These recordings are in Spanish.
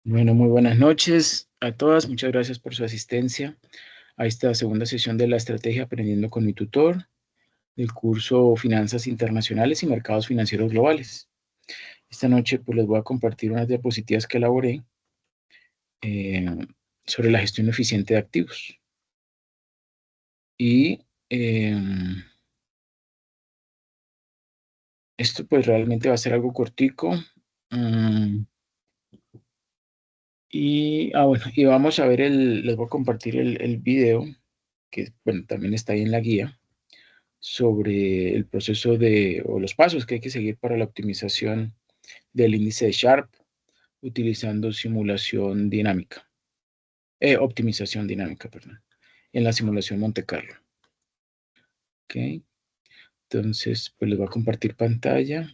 Bueno, muy buenas noches a todas. Muchas gracias por su asistencia a esta segunda sesión de la estrategia Aprendiendo con mi tutor del curso Finanzas Internacionales y Mercados Financieros Globales. Esta noche pues les voy a compartir unas diapositivas que elaboré eh, sobre la gestión eficiente de activos. Y esto pues realmente va a ser algo cortico. Y vamos a ver les voy a compartir el video que bueno, también está ahí en la guía, sobre el proceso o los pasos que hay que seguir para la optimización del índice de Sharpe utilizando optimización dinámica, perdón, en la simulación Monte Carlo. Ok, entonces pues les voy a compartir pantalla.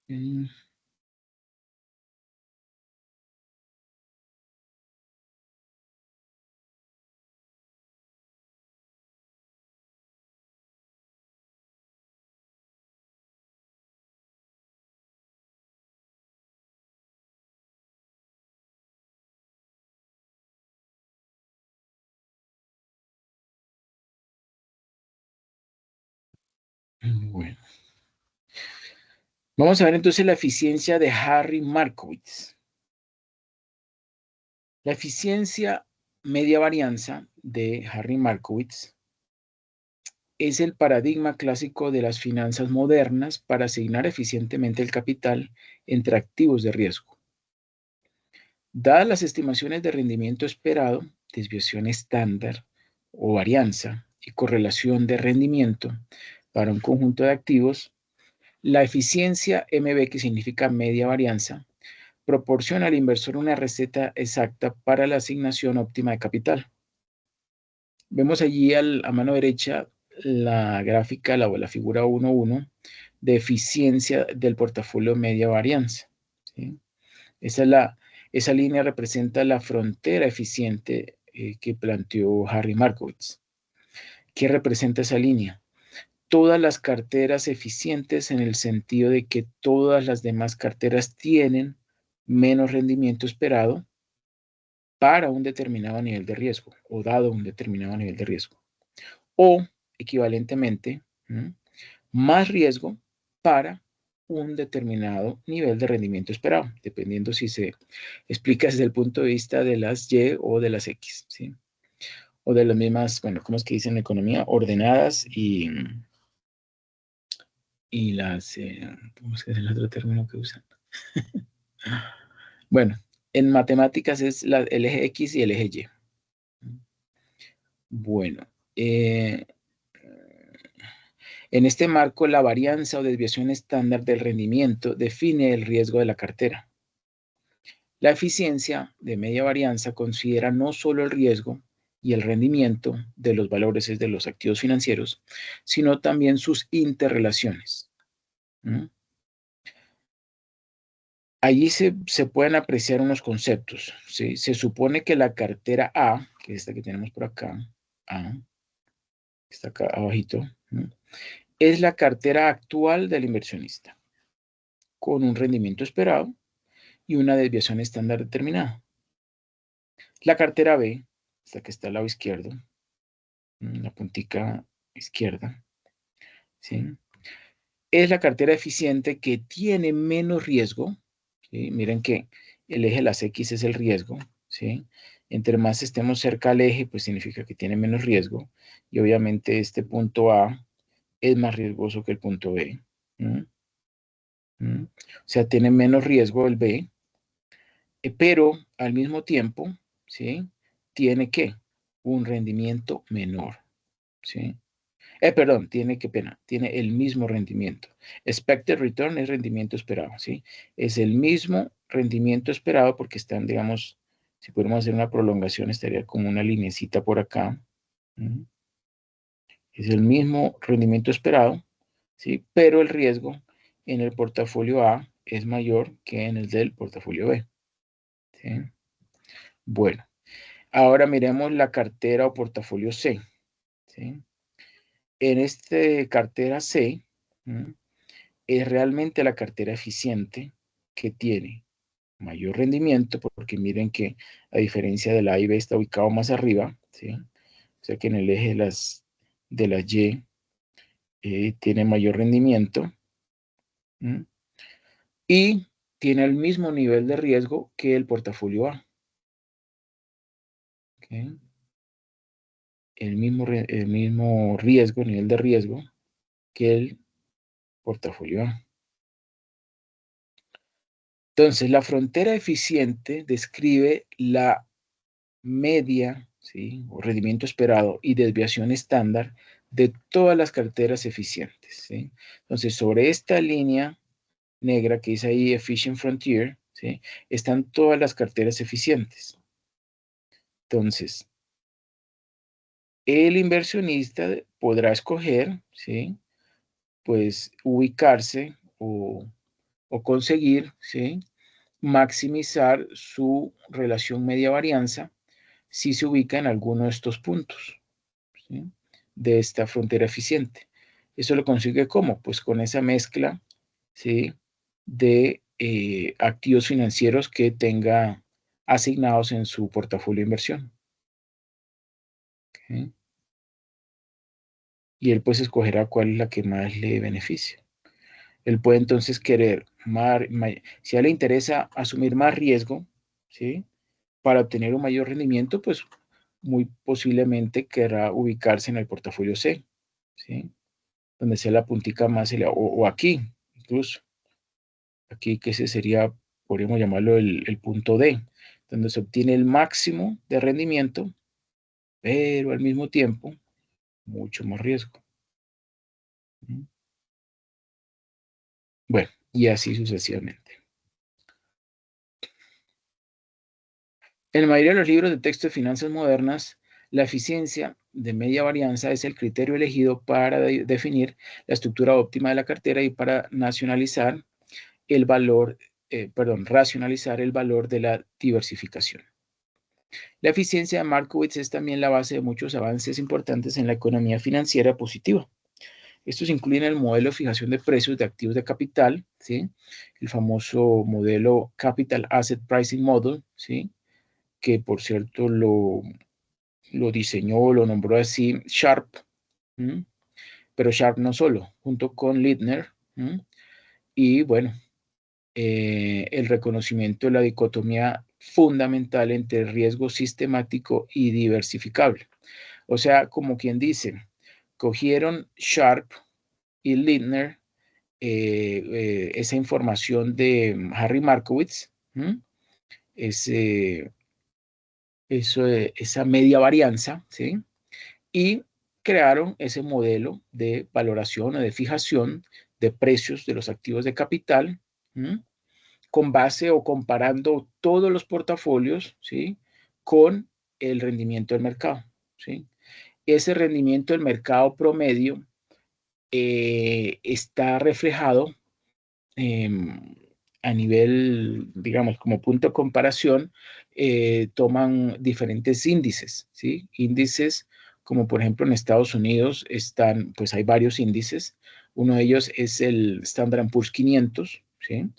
Okay. Bueno, vamos a ver entonces la eficiencia de Harry Markowitz. La eficiencia media varianza de Harry Markowitz es el paradigma clásico de las finanzas modernas para asignar eficientemente el capital entre activos de riesgo. Dadas las estimaciones de rendimiento esperado, desviación estándar o varianza y correlación de rendimiento para un conjunto de activos, la eficiencia MB, que significa media varianza, proporciona al inversor una receta exacta para la asignación óptima de capital. Vemos allí a mano derecha la gráfica o la figura 1.1 de eficiencia del portafolio media varianza. ¿Sí? Esa línea representa la frontera eficiente que planteó Harry Markowitz. ¿Qué representa esa línea? Todas las carteras eficientes en el sentido de que todas las demás carteras tienen menos rendimiento esperado para un determinado nivel de riesgo o dado un determinado nivel de riesgo. O, equivalentemente, más riesgo para un determinado nivel de rendimiento esperado, dependiendo si se explica desde el punto de vista de las Y o de las X, ¿sí? O de las mismas, bueno, ¿cómo es que dicen en economía? Ordenadas y las, ¿cómo es que es el otro término que usan? Bueno, en matemáticas es el eje X y el eje Y. Bueno, en este marco, la varianza o desviación estándar del rendimiento define el riesgo de la cartera. La eficiencia de media varianza considera no solo el riesgo y el rendimiento de los valores de los activos financieros, sino también sus interrelaciones. Allí se pueden apreciar unos conceptos. ¿Sí? Se supone que la cartera A, que es esta que tenemos por acá, A, que está acá abajito, es la cartera actual del inversionista, con un rendimiento esperado y una desviación estándar determinada. La cartera B, esta que está al lado izquierdo, la puntica izquierda, ¿sí? Es la cartera eficiente que tiene menos riesgo, ¿sí? Miren que el eje de las X es el riesgo, ¿sí? Entre más estemos cerca al eje, pues significa que tiene menos riesgo, y obviamente este punto A es más riesgoso que el punto B. O sea, tiene menos riesgo el B, pero al mismo tiempo, ¿sí? Tiene ¿qué? Un rendimiento menor, ¿sí? Perdón, tiene el mismo rendimiento. Expected return es rendimiento esperado, ¿sí? Es el mismo rendimiento esperado porque están, digamos, si pudiéramos hacer una prolongación, estaría como una linecita por acá. Es el mismo rendimiento esperado, ¿sí? Pero el riesgo en el portafolio A es mayor que en el del portafolio B, ¿sí? Bueno, ahora miremos la cartera o portafolio C, ¿sí? En esta cartera C, es realmente la cartera eficiente que tiene mayor rendimiento, porque miren que a diferencia de la A y B está ubicado más arriba, ¿sí? O sea que en el eje de las Y tiene mayor rendimiento, ¿m? Y tiene el mismo nivel de riesgo que el portafolio A. ¿Okay? El mismo riesgo, nivel de riesgo que el portafolio A. Entonces, la frontera eficiente describe la media, ¿sí? O rendimiento esperado y desviación estándar de todas las carteras eficientes, ¿sí? Entonces, sobre esta línea negra que dice ahí Efficient Frontier, ¿sí? Están todas las carteras eficientes. Entonces, el inversionista podrá escoger, ¿sí? Pues ubicarse o conseguir, ¿sí? Maximizar su relación media varianza si se ubica en alguno de estos puntos, ¿sí? De esta frontera eficiente. ¿Eso lo consigue cómo? Pues con esa mezcla, ¿sí? De activos financieros que tenga asignados en su portafolio de inversión. ¿Okay? Y él pues escogerá cuál es la que más le beneficia. Él puede entonces querer, si a él le interesa asumir más riesgo, ¿sí? Para obtener un mayor rendimiento, pues muy posiblemente querrá ubicarse en el portafolio C, ¿sí? Donde sea la puntica más elevada, o aquí, incluso, aquí que ese sería, podríamos llamarlo el punto D, donde se obtiene el máximo de rendimiento, pero al mismo tiempo, mucho más riesgo. Bueno, y así sucesivamente. En la mayoría de los libros de texto de finanzas modernas, la eficiencia de media varianza es el criterio elegido para definir la estructura óptima de la cartera y para nacionalizar el valor, racionalizar el valor de la diversificación. La eficiencia de Markowitz es también la base de muchos avances importantes en la economía financiera positiva. Estos incluyen el modelo de fijación de precios de activos de capital, ¿sí? El famoso modelo Capital Asset Pricing Model, ¿sí? Que por cierto lo diseñó, lo nombró así Sharp, ¿m? Pero Sharp no solo, junto con Lindner, ¿m? Y bueno, el reconocimiento de la dicotomía fundamental entre riesgo sistemático y diversificable. O sea, como quien dice, cogieron Sharp y Lindner esa información de Harry Markowitz, ese, esa media varianza, ¿sí? Y crearon ese modelo de valoración o de fijación de precios de los activos de capital, ¿m? Con base o comparando todos los portafolios, ¿sí? Con el rendimiento del mercado, ¿sí? Ese rendimiento del mercado promedio está reflejado eh, a nivel, digamos, como punto de comparación, toman diferentes índices, ¿sí? Índices como por ejemplo en Estados Unidos están, pues hay varios índices. Uno de ellos es el Standard Poor's 500, ¿sí?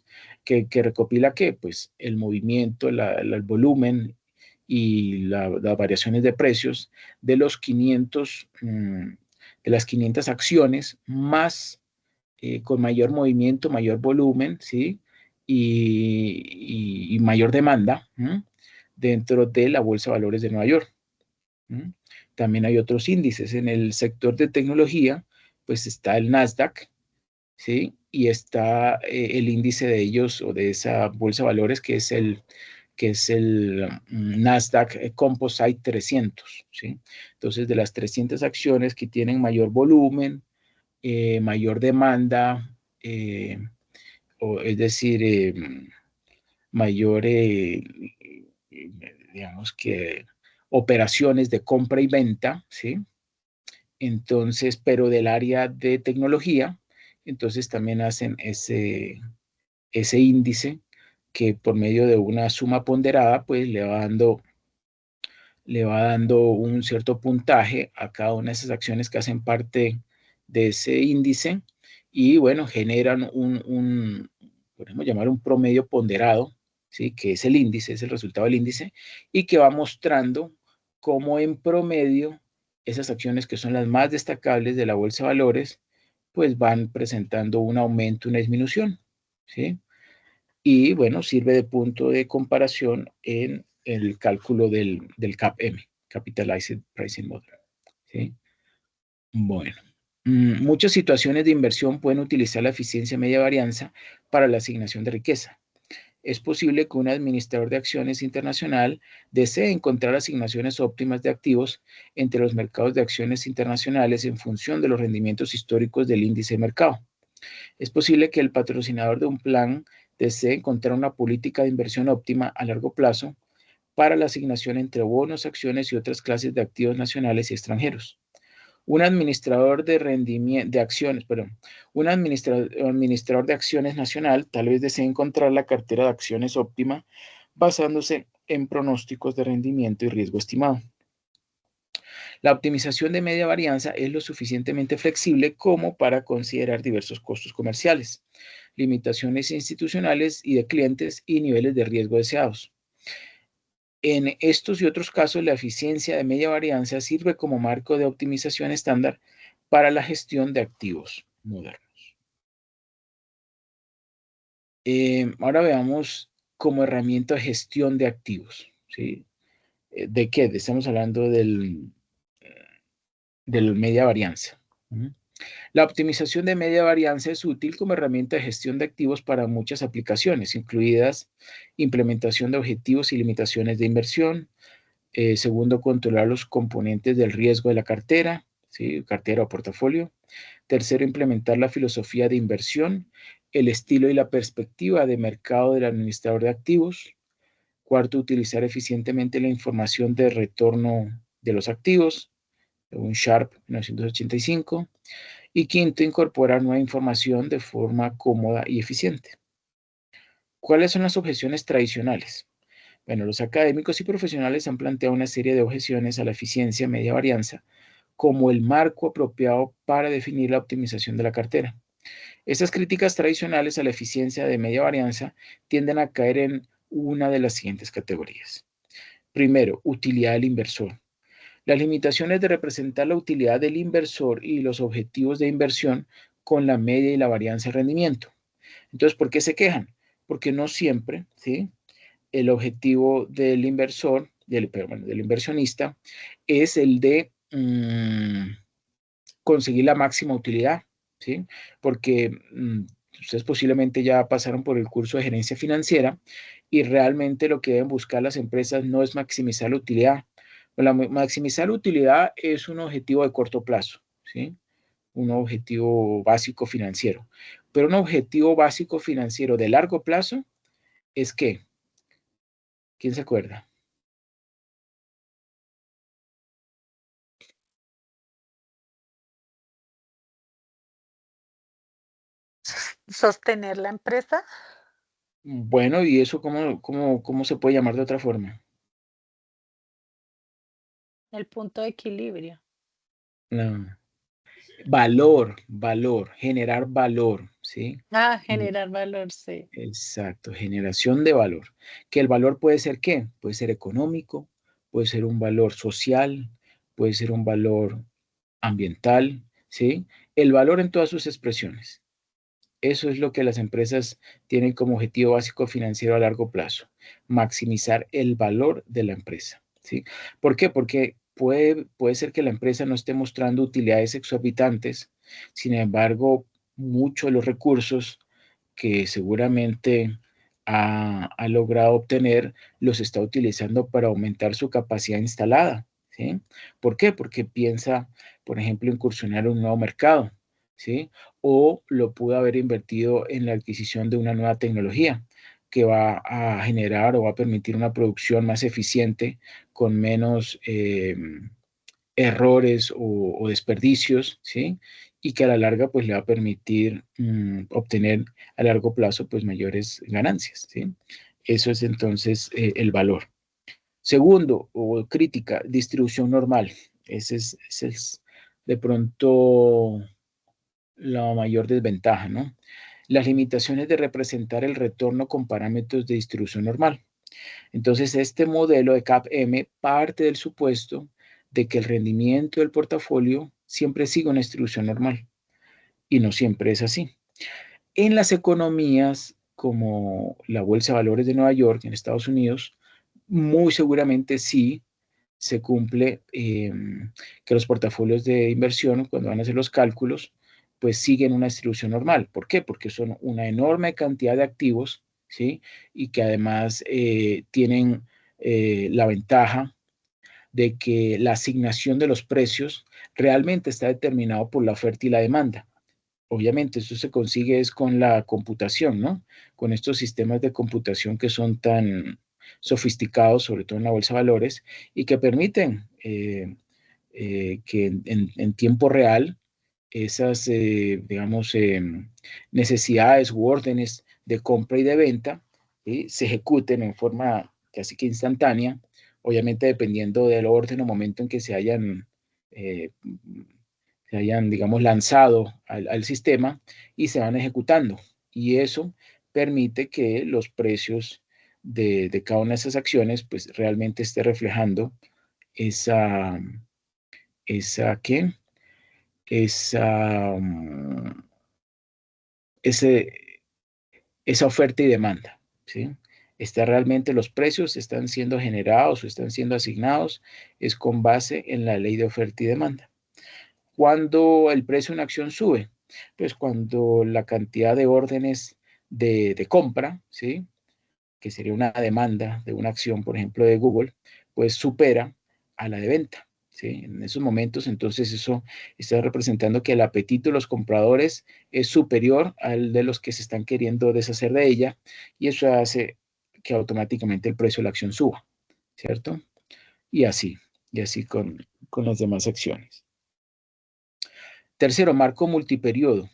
Que recopila ¿qué? Pues el movimiento, el volumen y las variaciones de precios de los 500, de las 500 acciones más con mayor movimiento, mayor volumen, ¿sí? Y mayor demanda, ¿m? Dentro de la Bolsa de Valores de Nueva York. ¿M? También hay otros índices. En el sector de tecnología, pues está el Nasdaq, ¿sí? Y está el índice de ellos o de esa Bolsa de Valores que es el Nasdaq Composite 300, ¿sí? Entonces, de las 300 acciones que tienen mayor volumen, mayor demanda, es decir, mayor, digamos que, operaciones de compra y venta, ¿sí? Entonces, pero del área de tecnología, entonces también hacen ese índice que por medio de una suma ponderada, pues le va dando le va dando un cierto puntaje a cada una de esas acciones que hacen parte de ese índice y bueno, generan podemos llamar un promedio ponderado, ¿sí? Que es el índice, es el resultado del índice y que va mostrando cómo en promedio esas acciones que son las más destacables de la bolsa de valores, pues van presentando un aumento, una disminución, ¿sí? Y bueno, sirve de punto de comparación en el cálculo del CAPM, Capitalized Pricing Model, ¿sí? Bueno, muchas situaciones de inversión pueden utilizar la eficiencia media varianza para la asignación de riqueza. Es posible que un administrador de acciones internacional desee encontrar asignaciones óptimas de activos entre los mercados de acciones internacionales en función de los rendimientos históricos del índice de mercado. Es posible que el patrocinador de un plan desee encontrar una política de inversión óptima a largo plazo para la asignación entre bonos, acciones y otras clases de activos nacionales y extranjeros. Un administrador de rendimiento de acciones, perdón, un administrador de acciones nacional tal vez desee encontrar la cartera de acciones óptima basándose en pronósticos de rendimiento y riesgo estimado. La optimización de media varianza es lo suficientemente flexible como para considerar diversos costos comerciales, limitaciones institucionales y de clientes y niveles de riesgo deseados. En estos y otros casos, la eficiencia de media varianza sirve como marco de optimización estándar para la gestión de activos modernos. Ahora veamos como herramienta de gestión de activos, ¿sí? ¿De qué? Estamos hablando del media varianza. La optimización de media varianza es útil como herramienta de gestión de activos para muchas aplicaciones, incluidas implementación de objetivos y limitaciones de inversión. Segundo, controlar los componentes del riesgo de la cartera, ¿sí? Cartera o portafolio. Tercero, implementar la filosofía de inversión, el estilo y la perspectiva de mercado del administrador de activos. Cuarto, utilizar eficientemente la información de retorno de los activos, según Sharp 1985. Y quinto, incorporar nueva información de forma cómoda y eficiente. ¿Cuáles son las objeciones tradicionales? Bueno, los académicos y profesionales han planteado una serie de objeciones a la eficiencia media varianza como el marco apropiado para definir la optimización de la cartera. Estas críticas tradicionales a la eficiencia de media varianza tienden a caer en una de las siguientes categorías. Primero, utilidad del inversor. Las limitaciones de representar la utilidad del inversor y los objetivos de inversión con la media y la varianza de rendimiento. Entonces, ¿por qué se quejan? Porque no siempre, ¿sí? El objetivo del inversor, del inversionista, es el de conseguir la máxima utilidad, ¿sí? Porque ustedes posiblemente ya pasaron por el curso de gerencia financiera y realmente lo que deben buscar las empresas no es maximizar la utilidad. Maximizar la utilidad es un objetivo de corto plazo, ¿sí? Un objetivo básico financiero. Pero un objetivo básico financiero de largo plazo es ¿qué? ¿Quién se acuerda? Sostener la empresa, Bueno, ¿y eso cómo se puede llamar de otra forma? el punto de equilibrio. No. Valor, generar valor, ¿sí? Ah, Gener- generar valor, sí. Exacto, generación de valor. Que el valor puede ser ¿qué? Puede ser económico, puede ser un valor social, puede ser un valor ambiental, ¿sí? El valor en todas sus expresiones. Eso es lo que las empresas tienen como objetivo básico financiero a largo plazo, maximizar el valor de la empresa, ¿sí? ¿Por qué? Porque puede ser que la empresa no esté mostrando utilidades exorbitantes, sin embargo, muchos de los recursos que seguramente ha logrado obtener los está utilizando para aumentar su capacidad instalada, ¿sí? ¿Por qué? Porque piensa, por ejemplo, incursionar en un nuevo mercado, ¿sí? O lo pudo haber invertido en la adquisición de una nueva tecnología que va a generar o va a permitir una producción más eficiente con menos errores o desperdicios, ¿sí? Y que a la larga pues le va a permitir obtener a largo plazo pues mayores ganancias, ¿sí? Eso es entonces el valor. Segundo, o crítica, distribución normal. Ese es de pronto la mayor desventaja, ¿no? Las limitaciones de representar el retorno con parámetros de distribución normal. Entonces, este modelo de CAPM parte del supuesto de que el rendimiento del portafolio siempre sigue una distribución normal y no siempre es así. En las economías como la Bolsa de Valores de Nueva York en Estados Unidos, muy seguramente sí se cumple que los portafolios de inversión, cuando van a hacer los cálculos, pues siguen una distribución normal. ¿Por qué? Porque son una enorme cantidad de activos, ¿sí? Y que además tienen la ventaja de que la asignación de los precios realmente está determinado por la oferta y la demanda. Obviamente, esto se consigue es con la computación, ¿no? Con estos sistemas de computación que son tan sofisticados, sobre todo en la bolsa de valores, y que permiten que en tiempo real esas, digamos, necesidades u órdenes de compra y de venta se ejecuten en forma casi que instantánea, obviamente dependiendo del orden o momento en que eh, digamos, lanzado al sistema y se van ejecutando. Y eso permite que los precios de cada una de esas acciones pues realmente esté reflejando esa, ¿qué? Esa, ese, esa oferta y demanda, ¿sí? Está realmente los precios están siendo generados o están siendo asignados es con base en la ley de oferta y demanda. Cuando el precio de una acción sube, pues cuando la cantidad de órdenes de compra, ¿sí? Que sería una demanda de una acción, por ejemplo, de Google, pues supera a la de venta. ¿Sí? En esos momentos, entonces eso está representando que el apetito de los compradores es superior al de los que se están queriendo deshacer de ella y eso hace que automáticamente el precio de la acción suba, ¿cierto? Y así, y así con las demás acciones. Tercero, marco multiperiodo.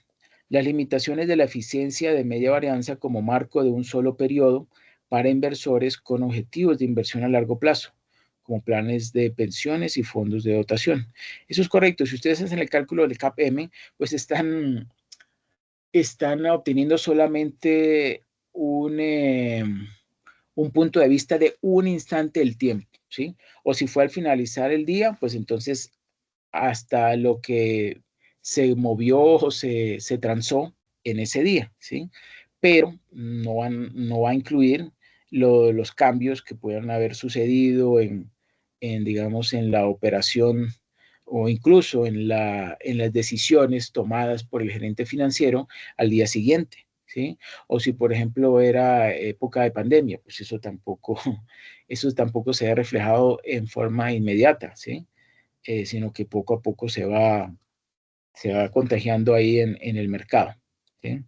Las limitaciones de la eficiencia de media varianza como marco de un solo periodo para inversores con objetivos de inversión a largo plazo, como planes de pensiones y fondos de dotación. Eso es correcto. Si ustedes hacen el cálculo del CAPM, pues están obteniendo solamente un punto de vista de un instante del tiempo, ¿sí? O si fue al finalizar el día, pues entonces hasta lo que se movió o se transó en ese día, ¿sí? Pero no va a incluir los cambios que puedan haber sucedido digamos, en la operación o incluso en las decisiones tomadas por el gerente financiero al día siguiente, ¿sí? O si, por ejemplo, era época de pandemia, pues eso tampoco se ha reflejado en forma inmediata, ¿sí? Sino que poco a poco se va contagiando ahí en el mercado, ¿sí?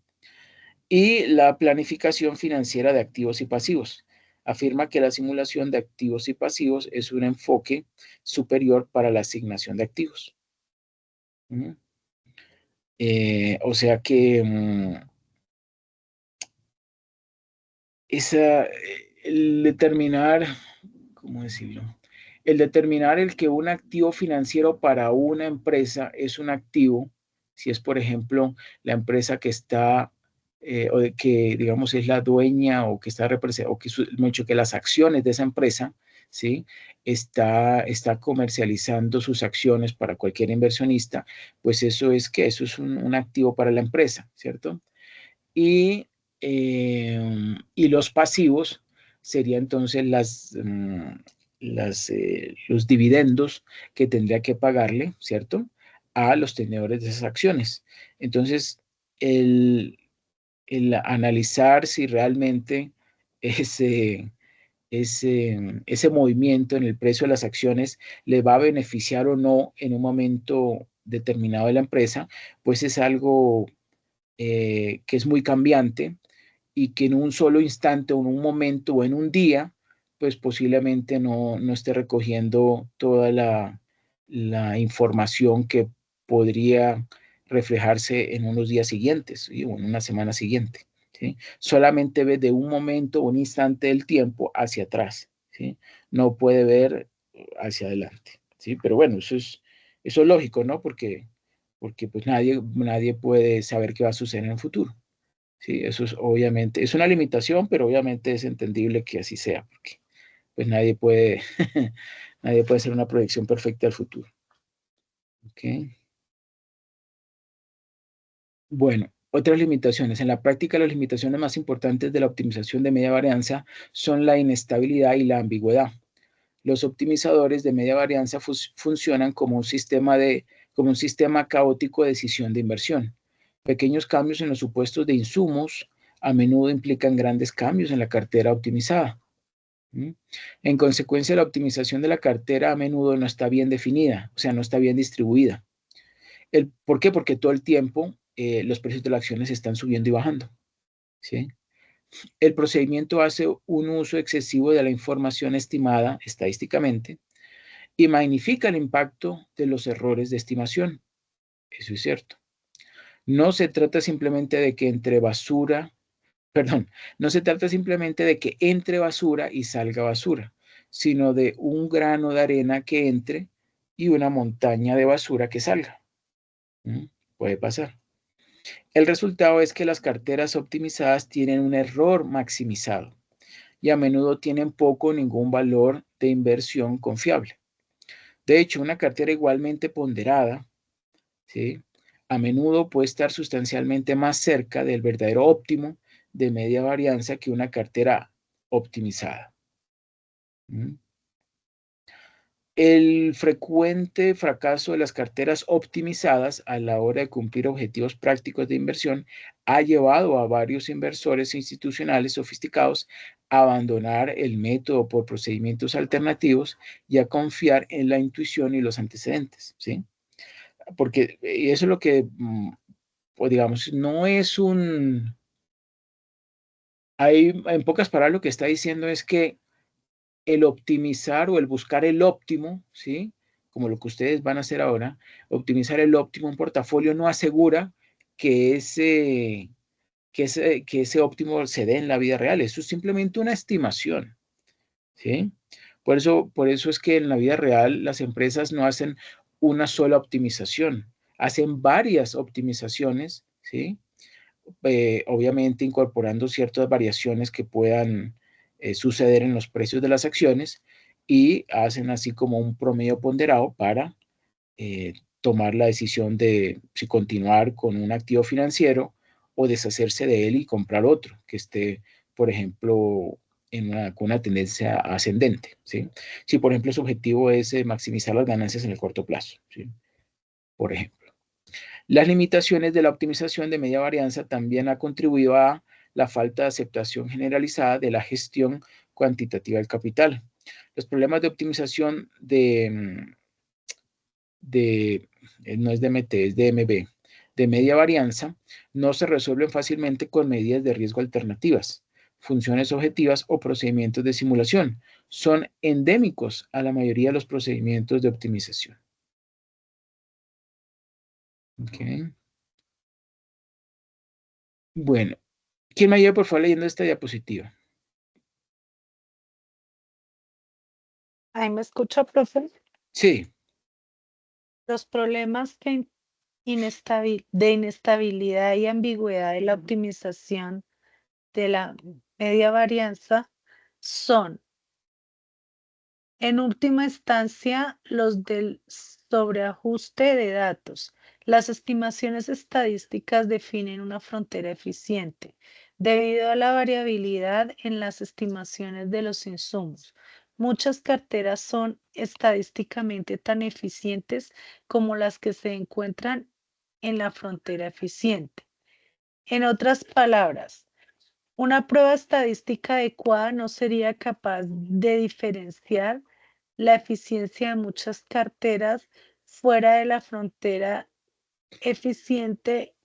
Y la planificación financiera de activos y pasivos. Afirma que la simulación de activos y pasivos es un enfoque superior para la asignación de activos. ¿Mm? O sea que el determinar, ¿cómo decirlo? El determinar el que un activo financiero para una empresa es un activo, si es, por ejemplo, la empresa que está, o de que, digamos, es la dueña o que está representando, o que, mucho que las acciones de esa empresa, ¿sí? Está comercializando sus acciones para cualquier inversionista, pues eso es un activo para la empresa, ¿cierto? Y los pasivos serían entonces los dividendos que tendría que pagarle, ¿cierto? A los tenedores de esas acciones. Entonces, el, el analizar si realmente ese, ese movimiento en el precio de las acciones le va a beneficiar o no en un momento determinado de la empresa, pues es algo que es muy cambiante y que en un solo instante o en un momento o en un día, pues posiblemente no esté recogiendo toda la información que podría reflejarse en unos días siguientes, ¿sí? O en una semana siguiente, ¿sí? Solamente ve de un momento, un instante del tiempo hacia atrás. ¿sí? No puede ver hacia adelante, ¿sí? Pero bueno, eso es lógico, ¿no? Porque pues nadie puede saber qué va a suceder en el futuro, ¿sí? Eso es obviamente, es una limitación, pero obviamente es entendible que así sea, porque pues nadie puede, nadie puede hacer una proyección perfecta del futuro, ¿ok? Bueno, otras limitaciones. En la práctica, las limitaciones más importantes de la optimización de media varianza son la inestabilidad y la ambigüedad. Los optimizadores de media varianza funcionan como un sistema caótico de decisión de inversión. Pequeños cambios en los supuestos de insumos a menudo implican grandes cambios en la cartera optimizada. ¿Mm? En consecuencia, la optimización de la cartera a menudo no está bien definida, o sea, no está bien distribuida. ¿Por qué? Porque todo el tiempo los precios de las acciones están subiendo y bajando, ¿sí? El procedimiento hace un uso excesivo de la información estimada estadísticamente y magnifica el impacto de los errores de estimación. Eso es cierto. No se trata simplemente de que entre basura, perdón, no se trata simplemente de que entre basura y salga basura, sino de un grano de arena que entre y una montaña de basura que salga. ¿Mm? Puede pasar. El resultado es que las carteras optimizadas tienen un error maximizado y a menudo tienen poco o ningún valor de inversión confiable. De hecho, una cartera igualmente ponderada, ¿sí? A menudo puede estar sustancialmente más cerca del verdadero óptimo de media varianza que una cartera optimizada. ¿Mm? El frecuente fracaso de las carteras optimizadas a la hora de cumplir objetivos prácticos de inversión ha llevado a varios inversores institucionales sofisticados a abandonar el método por procedimientos alternativos y a confiar en la intuición y los antecedentes, ¿sí? Porque eso es lo que, pues digamos, no es un... Hay, en pocas palabras, lo que está diciendo es que el optimizar o el buscar el óptimo, ¿sí? Como lo que ustedes van a hacer ahora, optimizar el óptimo en portafolio no asegura que ese óptimo se dé en la vida real. Eso es simplemente una estimación, ¿sí? Por eso es que en la vida real las empresas no hacen una sola optimización, hacen varias optimizaciones, ¿sí? Obviamente incorporando ciertas variaciones que puedan suceder en los precios de las acciones y hacen así como un promedio ponderado para tomar la decisión de si continuar con un activo financiero o deshacerse de él y comprar otro que esté, por ejemplo, con una tendencia ascendente, ¿sí? Si, por ejemplo, su objetivo es maximizar las ganancias en el corto plazo, ¿sí? Por ejemplo. Las limitaciones de la optimización de media varianza también ha contribuido a la falta de aceptación generalizada de la gestión cuantitativa del capital. Los problemas de optimización de no es DMT, es DMB, de media varianza, no se resuelven fácilmente con medidas de riesgo alternativas, funciones objetivas o procedimientos de simulación. Son endémicos a la mayoría de los procedimientos de optimización. Okay. Bueno, ¿quién me ayuda por favor leyendo esta diapositiva? ¿Ahí me escucha, profe? Sí, Los problemas de inestabilidad y ambigüedad de la optimización de la media varianza son, en última instancia, los del sobreajuste de datos. Las estimaciones estadísticas definen una frontera eficiente debido a la variabilidad en las estimaciones de los insumos. Muchas carteras son estadísticamente tan eficientes como las que se encuentran en la frontera eficiente. En otras palabras, una prueba estadística adecuada no sería capaz de diferenciar la eficiencia de muchas carteras fuera de la frontera eficiente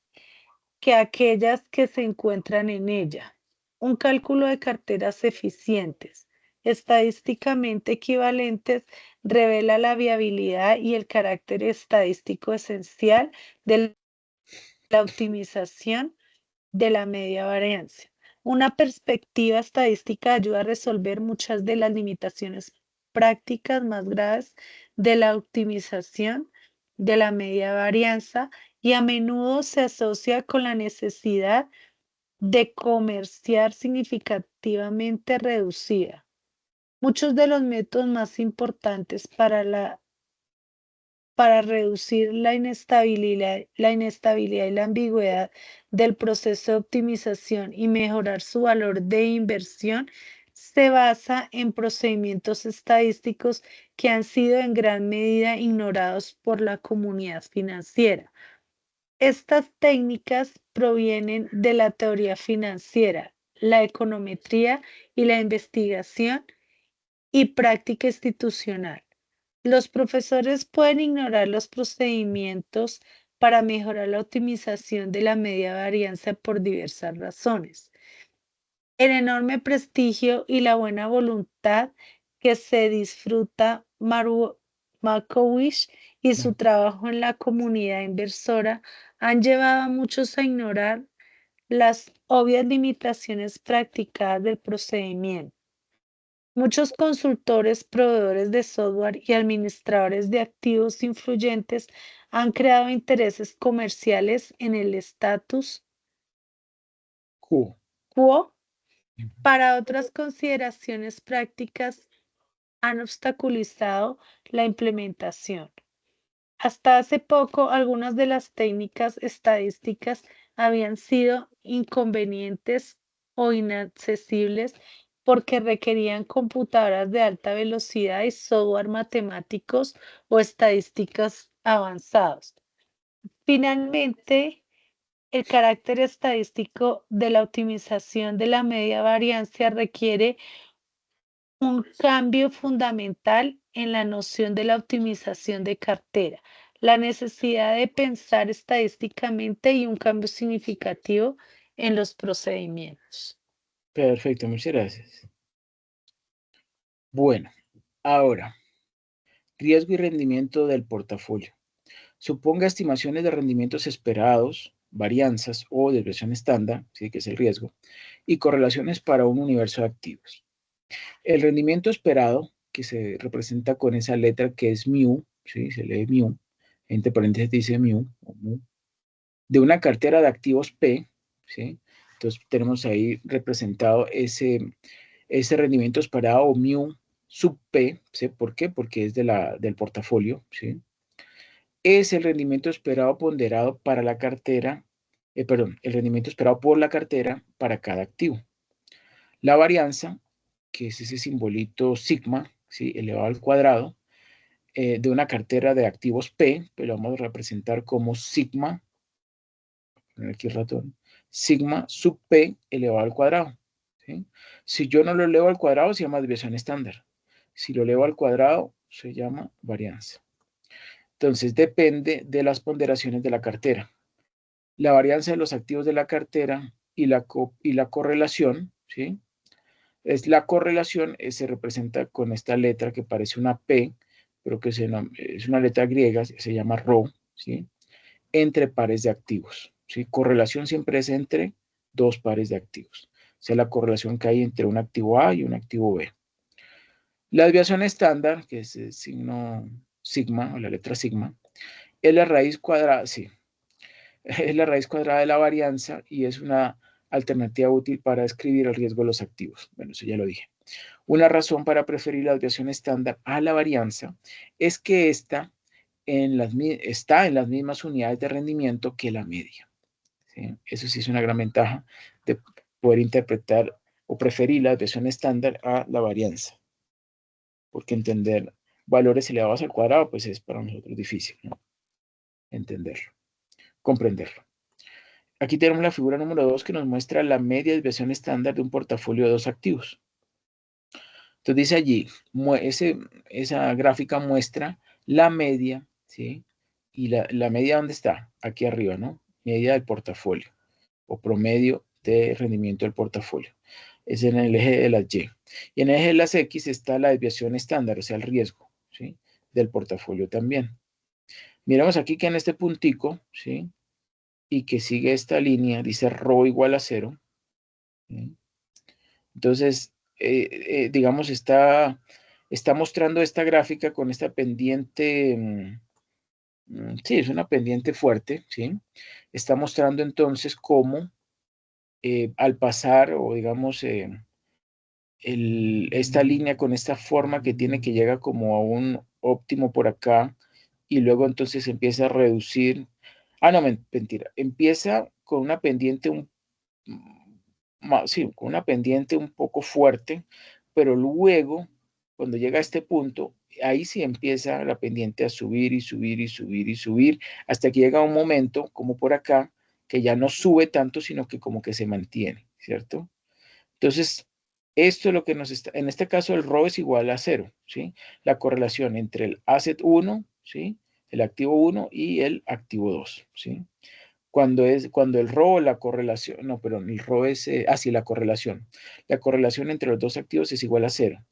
que aquellas que se encuentran en ella. Un cálculo de carteras eficientes, estadísticamente equivalentes, revela la viabilidad y el carácter estadístico esencial de la optimización de la media varianza. Una perspectiva estadística ayuda a resolver muchas de las limitaciones prácticas más graves de la optimización de la media varianza y a menudo se asocia con la necesidad de comerciar significativamente reducida. Muchos de los métodos más importantes para reducir la inestabilidad y la ambigüedad del proceso de optimización y mejorar su valor de inversión se basa en procedimientos estadísticos que han sido en gran medida ignorados por la comunidad financiera. Estas técnicas provienen de la teoría financiera, la econometría y la investigación y práctica institucional. Los profesores pueden ignorar los procedimientos para mejorar la optimización de la media varianza por diversas razones. El enorme prestigio y la buena voluntad que se disfruta Markowitz y su trabajo en la comunidad inversora han llevado a muchos a ignorar las obvias limitaciones prácticas del procedimiento. Muchos consultores, proveedores de software y administradores de activos influyentes han creado intereses comerciales en el status Q. quo. Para otras consideraciones prácticas han obstaculizado la implementación. Hasta hace poco, algunas de las técnicas estadísticas habían sido inconvenientes o inaccesibles porque requerían computadoras de alta velocidad y software matemáticos o estadísticas avanzados. Finalmente, el carácter estadístico de la optimización de la media varianza requiere un cambio fundamental en la noción de la optimización de cartera, la necesidad de pensar estadísticamente y un cambio significativo en los procedimientos. Perfecto, muchas gracias. Bueno, ahora, riesgo y rendimiento del portafolio. Suponga estimaciones de rendimientos esperados, varianzas o desviación estándar, ¿sí? Que es el riesgo, y correlaciones para un universo de activos. El rendimiento esperado, que se representa con esa letra que es mu, ¿sí? Se lee mu, entre paréntesis dice mu, o mu, de una cartera de activos P, ¿sí? Entonces tenemos ahí representado ese rendimiento esperado o mu sub P, ¿sí? ¿Por qué? Porque es del portafolio, ¿sí? Es el rendimiento esperado ponderado para la cartera, perdón, el rendimiento esperado por la cartera para cada activo. La varianza, que es ese simbolito sigma, ¿sí? Elevado al cuadrado, de una cartera de activos P, pero lo vamos a representar como sigma, poner aquí el ratón, sigma sub P elevado al cuadrado, ¿sí? Si yo no lo elevo al cuadrado, se llama desviación estándar. Si lo elevo al cuadrado, se llama varianza. Entonces, depende de las ponderaciones de la cartera. La varianza de los activos de la cartera y la correlación, ¿sí? Es la correlación, se representa con esta letra que parece una P, pero que es una letra griega, se llama Rho, ¿sí? Entre pares de activos, ¿sí? Correlación siempre es entre dos pares de activos. O sea, la correlación que hay entre un activo A y un activo B. La desviación estándar, que es el signo sigma, o la letra sigma, es la raíz cuadrada, sí, es la raíz cuadrada de la varianza y es una alternativa útil para describir el riesgo de los activos. Bueno, eso ya lo dije. Una razón para preferir la desviación estándar a la varianza es que esta está en las mismas unidades de rendimiento que la media, ¿sí? Eso sí es una gran ventaja de poder interpretar o preferir la desviación estándar a la varianza, porque entender valores elevados al cuadrado pues es para nosotros difícil, ¿no? Entenderlo, comprenderlo. Aquí tenemos la figura número 2 que nos muestra la media desviación estándar de un portafolio de dos activos. Entonces dice allí, esa gráfica muestra la media, ¿sí? Y la media, ¿dónde está? Aquí arriba, ¿no? Media del portafolio o promedio de rendimiento del portafolio. Es en el eje de las Y. Y en el eje de las X está la desviación estándar, o sea, el riesgo, ¿sí? Del portafolio también. Miramos aquí que en este puntico, ¿sí? Y que sigue esta línea, dice Rho igual a 0, ¿sí? Entonces, digamos, está mostrando esta gráfica con esta pendiente, sí, es una pendiente fuerte, ¿sí? Está mostrando entonces cómo al pasar, o digamos, esta línea con esta forma que tiene, que llega como a un óptimo por acá, y luego entonces empieza a reducir. Ah, no, mentira. Empieza con una pendiente sí, con una pendiente un poco fuerte, pero luego, cuando llega a este punto, ahí sí empieza la pendiente a subir y subir y subir y subir, hasta que llega un momento, como por acá, que ya no sube tanto, sino que como que se mantiene, ¿cierto? Entonces, esto es lo que nos está, en este caso el ROE es igual a cero, ¿sí? La correlación entre el asset 1, ¿sí? El activo 1 y el activo 2, ¿sí? Cuando el ROE, la correlación, no, perdón, el ROE es, sí, la correlación. La correlación entre los dos activos es igual a cero.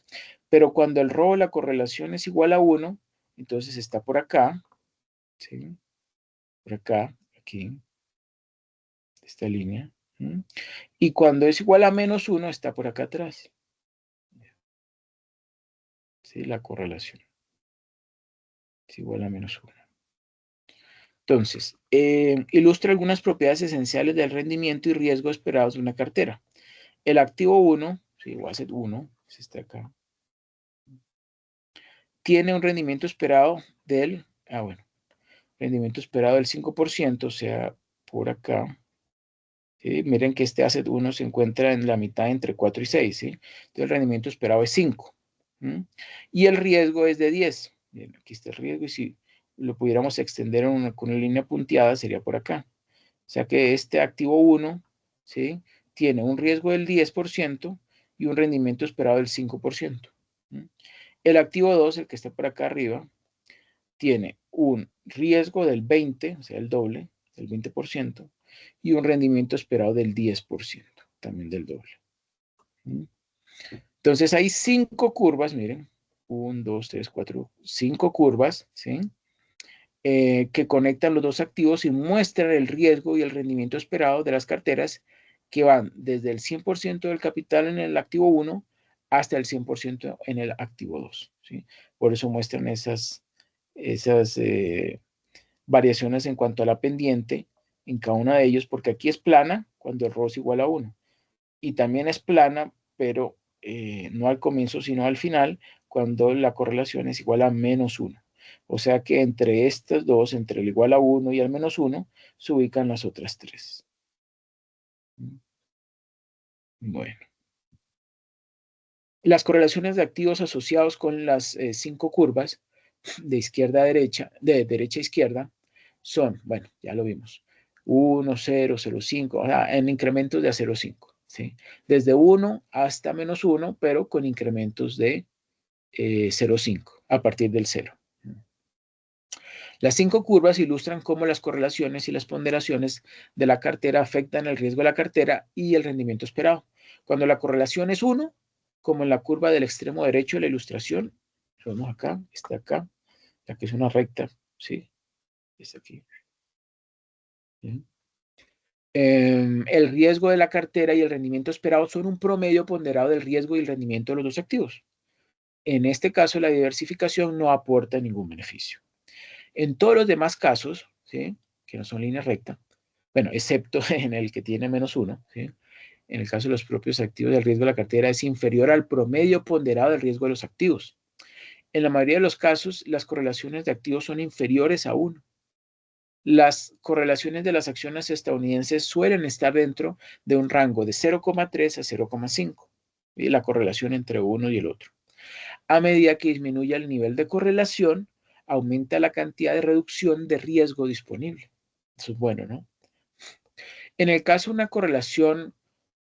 Pero cuando el ROE, la correlación es igual a 1, entonces está por acá, ¿sí? Por acá, aquí, esta línea. ¿Sí? Y cuando es igual a menos 1, está por acá atrás. ¿Sí? La correlación es igual a menos 1. Entonces, ilustra algunas propiedades esenciales del rendimiento y riesgo esperados de una cartera. El activo 1, sí, o asset 1, si está acá, tiene un rendimiento esperado bueno, rendimiento esperado del 5%, o sea, por acá. ¿Sí? Miren que este asset 1 se encuentra en la mitad entre 4 y 6, ¿sí? Entonces el rendimiento esperado es 5. ¿Sí? Y el riesgo es de 10. Bien, aquí está el riesgo, y si lo pudiéramos extender con una línea punteada, sería por acá. O sea que este activo 1, ¿sí? Tiene un riesgo del 10% y un rendimiento esperado del 5%. ¿Sí? El activo 2, el que está por acá arriba, tiene un riesgo del 20, o sea, el doble, del 20%, y un rendimiento esperado del 10%, también del doble. Entonces hay 5 curvas, miren, 1, 2, 3, 4, 5 curvas, ¿sí? Que conectan los dos activos y muestran el riesgo y el rendimiento esperado de las carteras, que van desde el 100% del capital en el activo 1 hasta el 100% en el activo 2, ¿sí? Por eso muestran esas variaciones en cuanto a la pendiente en cada uno de ellos, porque aquí es plana cuando el ROE es igual a 1, y también es plana, pero no al comienzo, sino al final, cuando la correlación es igual a menos 1. O sea que entre estas dos, entre el igual a 1 y el menos 1, se ubican las otras tres. Bueno. Las correlaciones de activos asociados con las 5 curvas de izquierda a derecha, de derecha a izquierda, son, bueno, ya lo vimos, 1, 0, 0,5, o sea, en incrementos de a 0,5, ¿sí? Desde 1 hasta menos 1, pero con incrementos de 0,5 a partir del 0. Las 5 curvas ilustran cómo las correlaciones y las ponderaciones de la cartera afectan el riesgo de la cartera y el rendimiento esperado. Cuando la correlación es 1, como en la curva del extremo derecho de la ilustración, lo vemos acá, está acá, la que es una recta, ¿sí? Está aquí. ¿Sí? El riesgo de la cartera y el rendimiento esperado son un promedio ponderado del riesgo y el rendimiento de los dos activos. En este caso, la diversificación no aporta ningún beneficio. En todos los demás casos, ¿sí? Que no son líneas rectas, bueno, excepto en el que tiene menos 1, ¿sí? En el caso de los propios activos, el riesgo de la cartera es inferior al promedio ponderado del riesgo de los activos. En la mayoría de los casos, las correlaciones de activos son inferiores a 1. Las correlaciones de las acciones estadounidenses suelen estar dentro de un rango de 0,3 a 0,5, y la correlación entre uno y el otro. A medida que disminuye el nivel de correlación, aumenta la cantidad de reducción de riesgo disponible. Eso es bueno, ¿no? En el caso de una correlación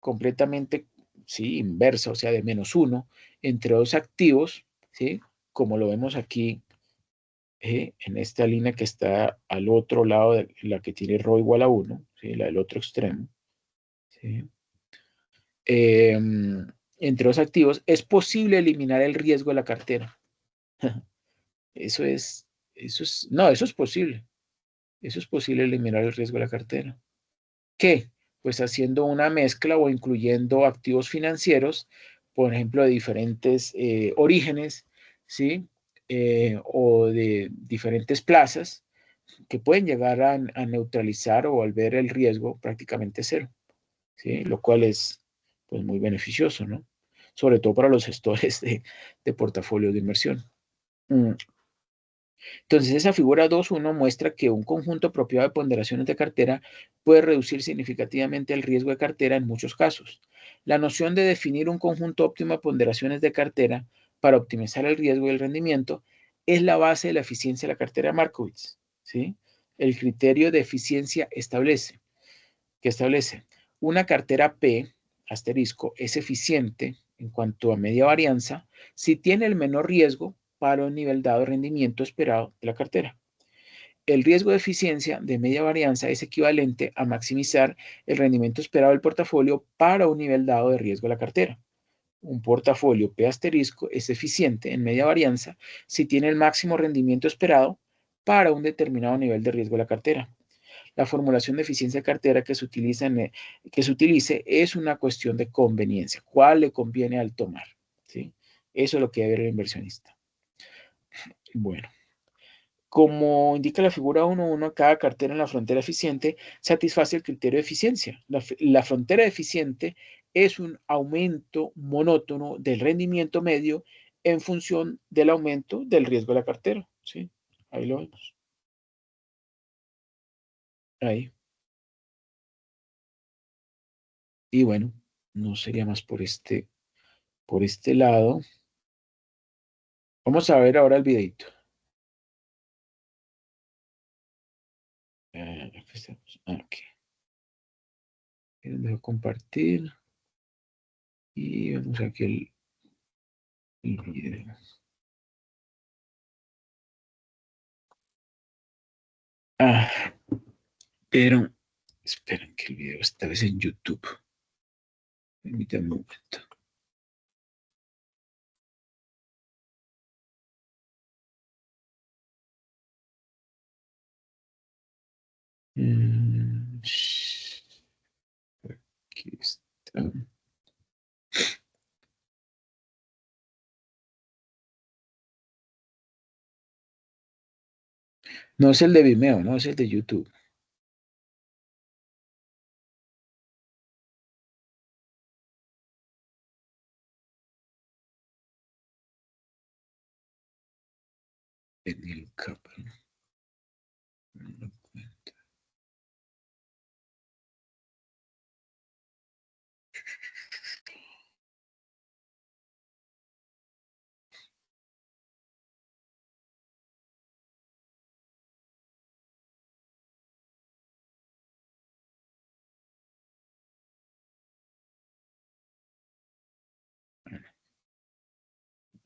completamente, sí, inversa, o sea, de menos 1 entre dos activos, ¿sí? Como lo vemos aquí, en esta línea que está al otro lado de la que tiene ρ igual a 1, ¿sí? La del otro extremo, ¿sí? Entre dos activos, es posible eliminar el riesgo de la cartera. No, eso es posible. Eso es posible eliminar el riesgo de la cartera. ¿Qué? pues haciendo una mezcla o incluyendo activos financieros, por ejemplo, de diferentes orígenes, ¿sí? O de diferentes plazas que pueden llegar a neutralizar o volver el riesgo prácticamente cero, ¿sí? Lo cual es pues, muy beneficioso, ¿no? Sobre todo para los gestores de portafolio de inversión. Mm. Entonces, esa figura 2.1 muestra que un conjunto apropiado de ponderaciones de cartera puede reducir significativamente el riesgo de cartera en muchos casos. La noción de definir un conjunto óptimo de ponderaciones de cartera para optimizar el riesgo y el rendimiento es la base de la eficiencia de la cartera de Markowitz, ¿sí? El criterio de eficiencia establece una cartera P asterisco es eficiente en cuanto a media varianza si tiene el menor riesgo para un nivel dado de rendimiento esperado de la cartera. El riesgo de eficiencia de media varianza es equivalente a maximizar el rendimiento esperado del portafolio para un nivel dado de riesgo de la cartera. Un portafolio P asterisco es eficiente en media varianza si tiene el máximo rendimiento esperado para un determinado nivel de riesgo de la cartera. La formulación de eficiencia de cartera que se utilice es una cuestión de conveniencia. ¿Cuál le conviene al tomar? ¿Sí? Eso es lo que debe ver el inversionista. Bueno, como indica la figura 1.1, cada cartera en la frontera eficiente satisface el criterio de eficiencia. La frontera eficiente es un aumento monótono del rendimiento medio en función del aumento del riesgo de la cartera. ¿Sí? Ahí lo vemos. Ahí. Y bueno, no sería más por este lado. Vamos a ver ahora el videito. Ok. Dejo compartir y vamos aquí el video. Ah, pero esperen que el video esta vez en YouTube. Permítanme un momento. Aquí está. No es el de Vimeo, no es el de YouTube. En el capa. No lo encuentro.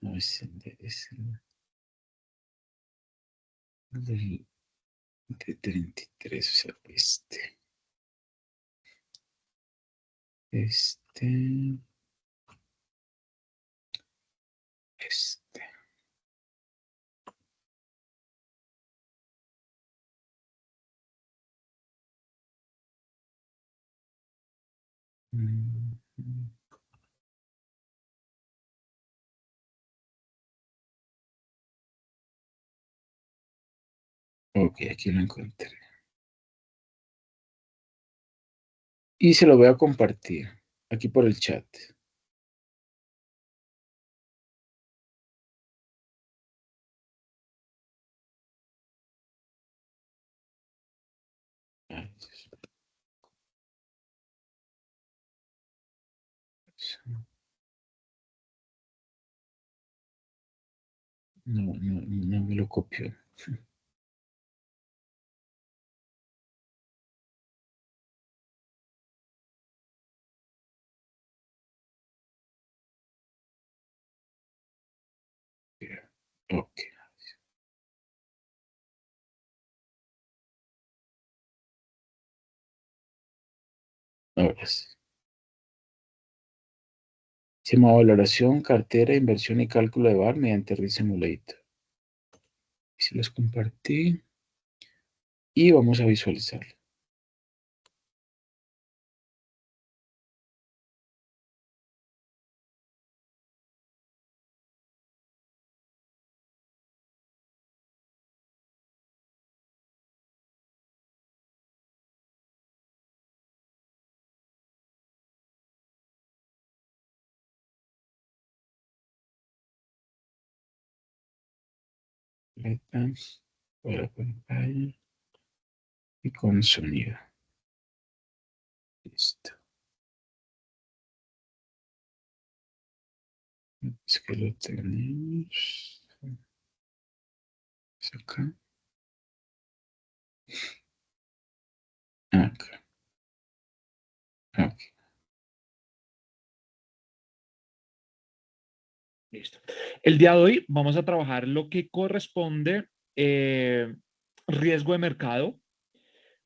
No es el de 33, o sea, este. Mm, Ok, aquí lo encontré. Y se lo voy a compartir aquí por el chat. Ay, no me lo copió. Ok, ahora sí. Se llama valoración, cartera, inversión y cálculo de VAR mediante Risk Simulator. Se los compartí y vamos a visualizarlo. completa para pantalla y con sonido. Listo. Es que lo tenemos. Es acá. Acá. Aquí. Listo. El día de hoy vamos a trabajar lo que corresponde riesgo de mercado,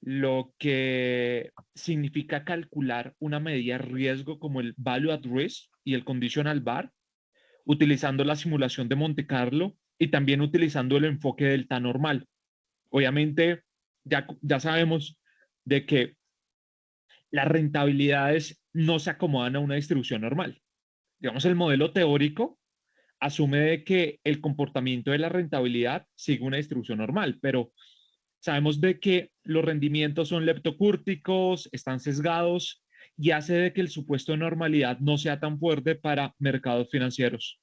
lo que significa calcular una medida de riesgo como el value at risk y el conditional VAR, utilizando la simulación de Monte Carlo y también utilizando el enfoque delta normal. Obviamente, ya sabemos de que las rentabilidades no se acomodan a una distribución normal. Digamos, el modelo teórico asume de que el comportamiento de la rentabilidad sigue una distribución normal, pero sabemos de que los rendimientos son leptocúrticos, están sesgados y hace de que el supuesto de normalidad no sea tan fuerte para mercados financieros.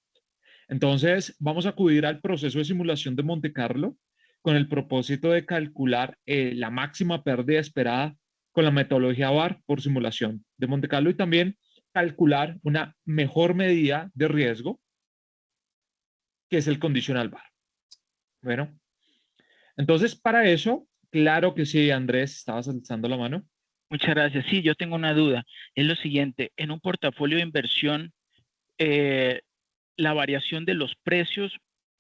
Entonces, vamos a acudir al proceso de simulación de Monte Carlo con el propósito de calcular la máxima pérdida esperada con la metodología VAR por simulación de Monte Carlo y también calcular una mejor medida de riesgo, que es el conditional VAR. Bueno, entonces para eso, claro que sí, Andrés, estabas alzando la mano. Muchas gracias. Sí, yo tengo una duda. Es lo siguiente, en un portafolio de inversión, la variación de los precios,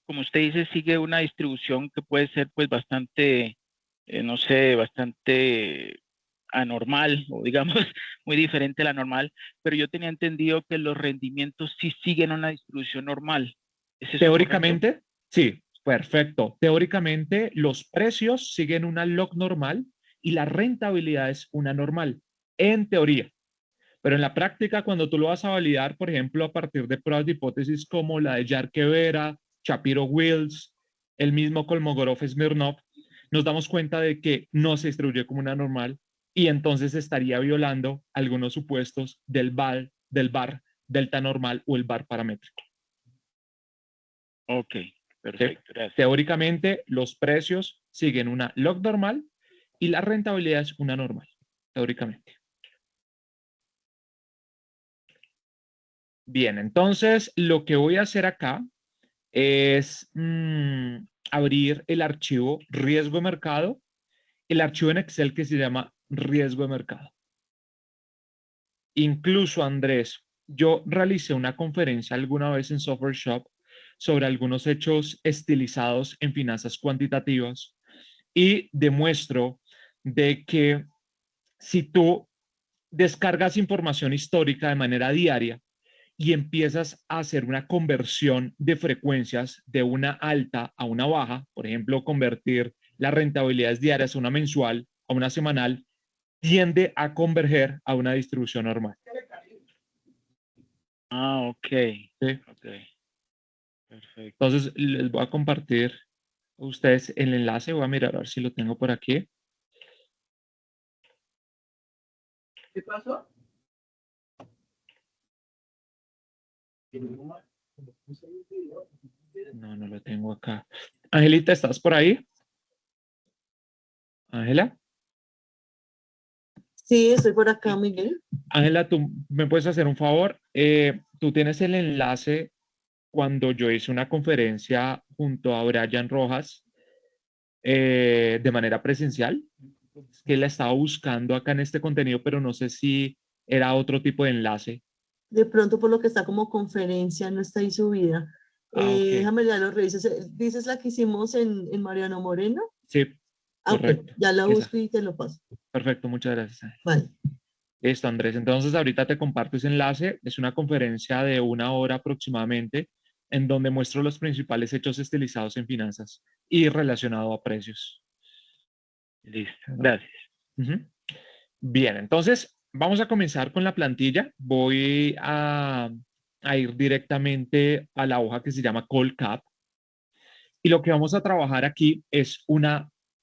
como usted dice, sigue una distribución que puede ser pues bastante, no sé, bastante anormal o digamos muy diferente a la normal, pero yo tenía entendido que los rendimientos sí siguen una distribución normal. ¿Es eso correcto? Teóricamente, sí, perfecto. Teóricamente, los precios siguen una log normal y la rentabilidad es una normal, en teoría. Pero en la práctica, cuando tú lo vas a validar, por ejemplo, a partir de pruebas de hipótesis como la de Yarkevera, Shapiro-Wills, el mismo Kolmogorov-Smirnov, nos damos cuenta de que no se distribuye como una normal y entonces estaría violando algunos supuestos del VAR delta normal o el VAR paramétrico. Ok, perfecto, gracias. Teóricamente, los precios siguen una log normal y la rentabilidad es una normal, teóricamente. Bien, entonces lo que voy a hacer acá es abrir el archivo riesgo de mercado, el archivo en Excel que se llama riesgo de mercado. Incluso, Andrés, yo realicé una conferencia alguna vez en Software Shop sobre algunos hechos estilizados en finanzas cuantitativas y demuestro de que si tú descargas información histórica de manera diaria y empiezas a hacer una conversión de frecuencias de una alta a una baja, por ejemplo, convertir las rentabilidades diarias a una mensual, a una semanal, tiende a converger a una distribución normal. Ah, ok. ¿Sí? Ok. Perfecto. Entonces, les voy a compartir a ustedes el enlace. Voy a mirar a ver si lo tengo por aquí. ¿Qué pasó? No, no lo tengo acá. Angelita, ¿estás por ahí? Ángela. Sí, estoy por acá, Miguel. Ángela, tú me puedes hacer un favor. Tú tienes el enlace cuando yo hice una conferencia junto a Brian Rojas de manera presencial, que la estaba buscando acá en este contenido, pero no sé si era otro tipo de enlace. De pronto, por lo que está como conferencia, no está ahí subida. Ok. Déjame ya lo reviso. ¿Dices la que hicimos en Mariano Moreno? Sí, Ah, ok, correcto. ya la Esa. busco y te lo paso. Perfecto, muchas gracias, Ángela. Vale. Listo, Andrés. Entonces, ahorita te comparto ese enlace. Es una conferencia de 1 hora aproximadamente, en donde muestro los principales hechos estilizados en finanzas y relacionado a precios. Listo, gracias. Bien, entonces vamos a comenzar con la plantilla. Voy a ir directamente a la hoja que se llama Call Cap. Y lo que vamos a trabajar aquí es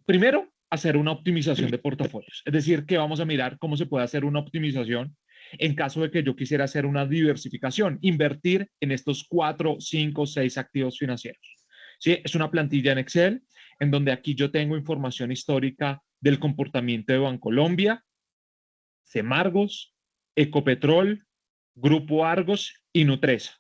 primero, hacer una optimización de portafolios. Es decir, que vamos a mirar cómo se puede hacer una optimización en caso de que yo quisiera hacer una diversificación, invertir en estos 4, 5, 6 activos financieros. ¿sí? Es una plantilla en Excel en donde aquí yo tengo información histórica del comportamiento de Bancolombia, Semargos, Ecopetrol, Grupo Argos y Nutresa.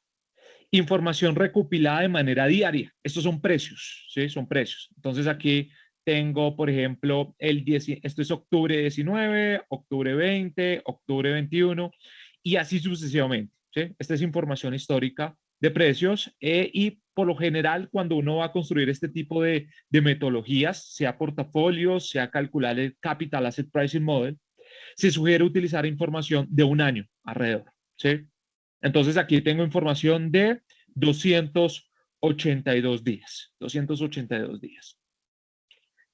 Información recopilada de manera diaria. Estos son precios, ¿sí? Son precios. Entonces aquí tengo, por ejemplo, esto es octubre 19, octubre 20, octubre 21 y así sucesivamente, ¿sí? Esta es información histórica de precios y por lo general cuando uno va a construir este tipo de metodologías, sea portafolios, sea calcular el Capital Asset Pricing Model, se sugiere utilizar información de un año alrededor, ¿sí? Entonces aquí tengo información de 282 días, 282 días.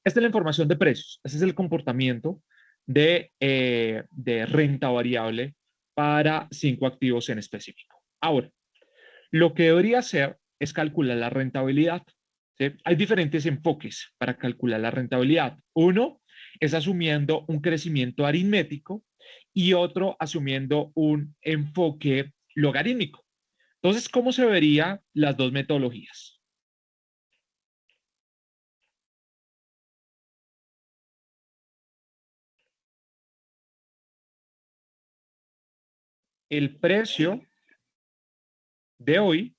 Esta es la información de precios, este es el comportamiento de renta variable para 5 activos en específico. Ahora, lo que debería hacer es calcular la rentabilidad, ¿sí? Hay diferentes enfoques para calcular la rentabilidad. Uno es asumiendo un crecimiento aritmético y otro asumiendo un enfoque logarítmico. Entonces, ¿cómo se verían las dos metodologías? El precio de hoy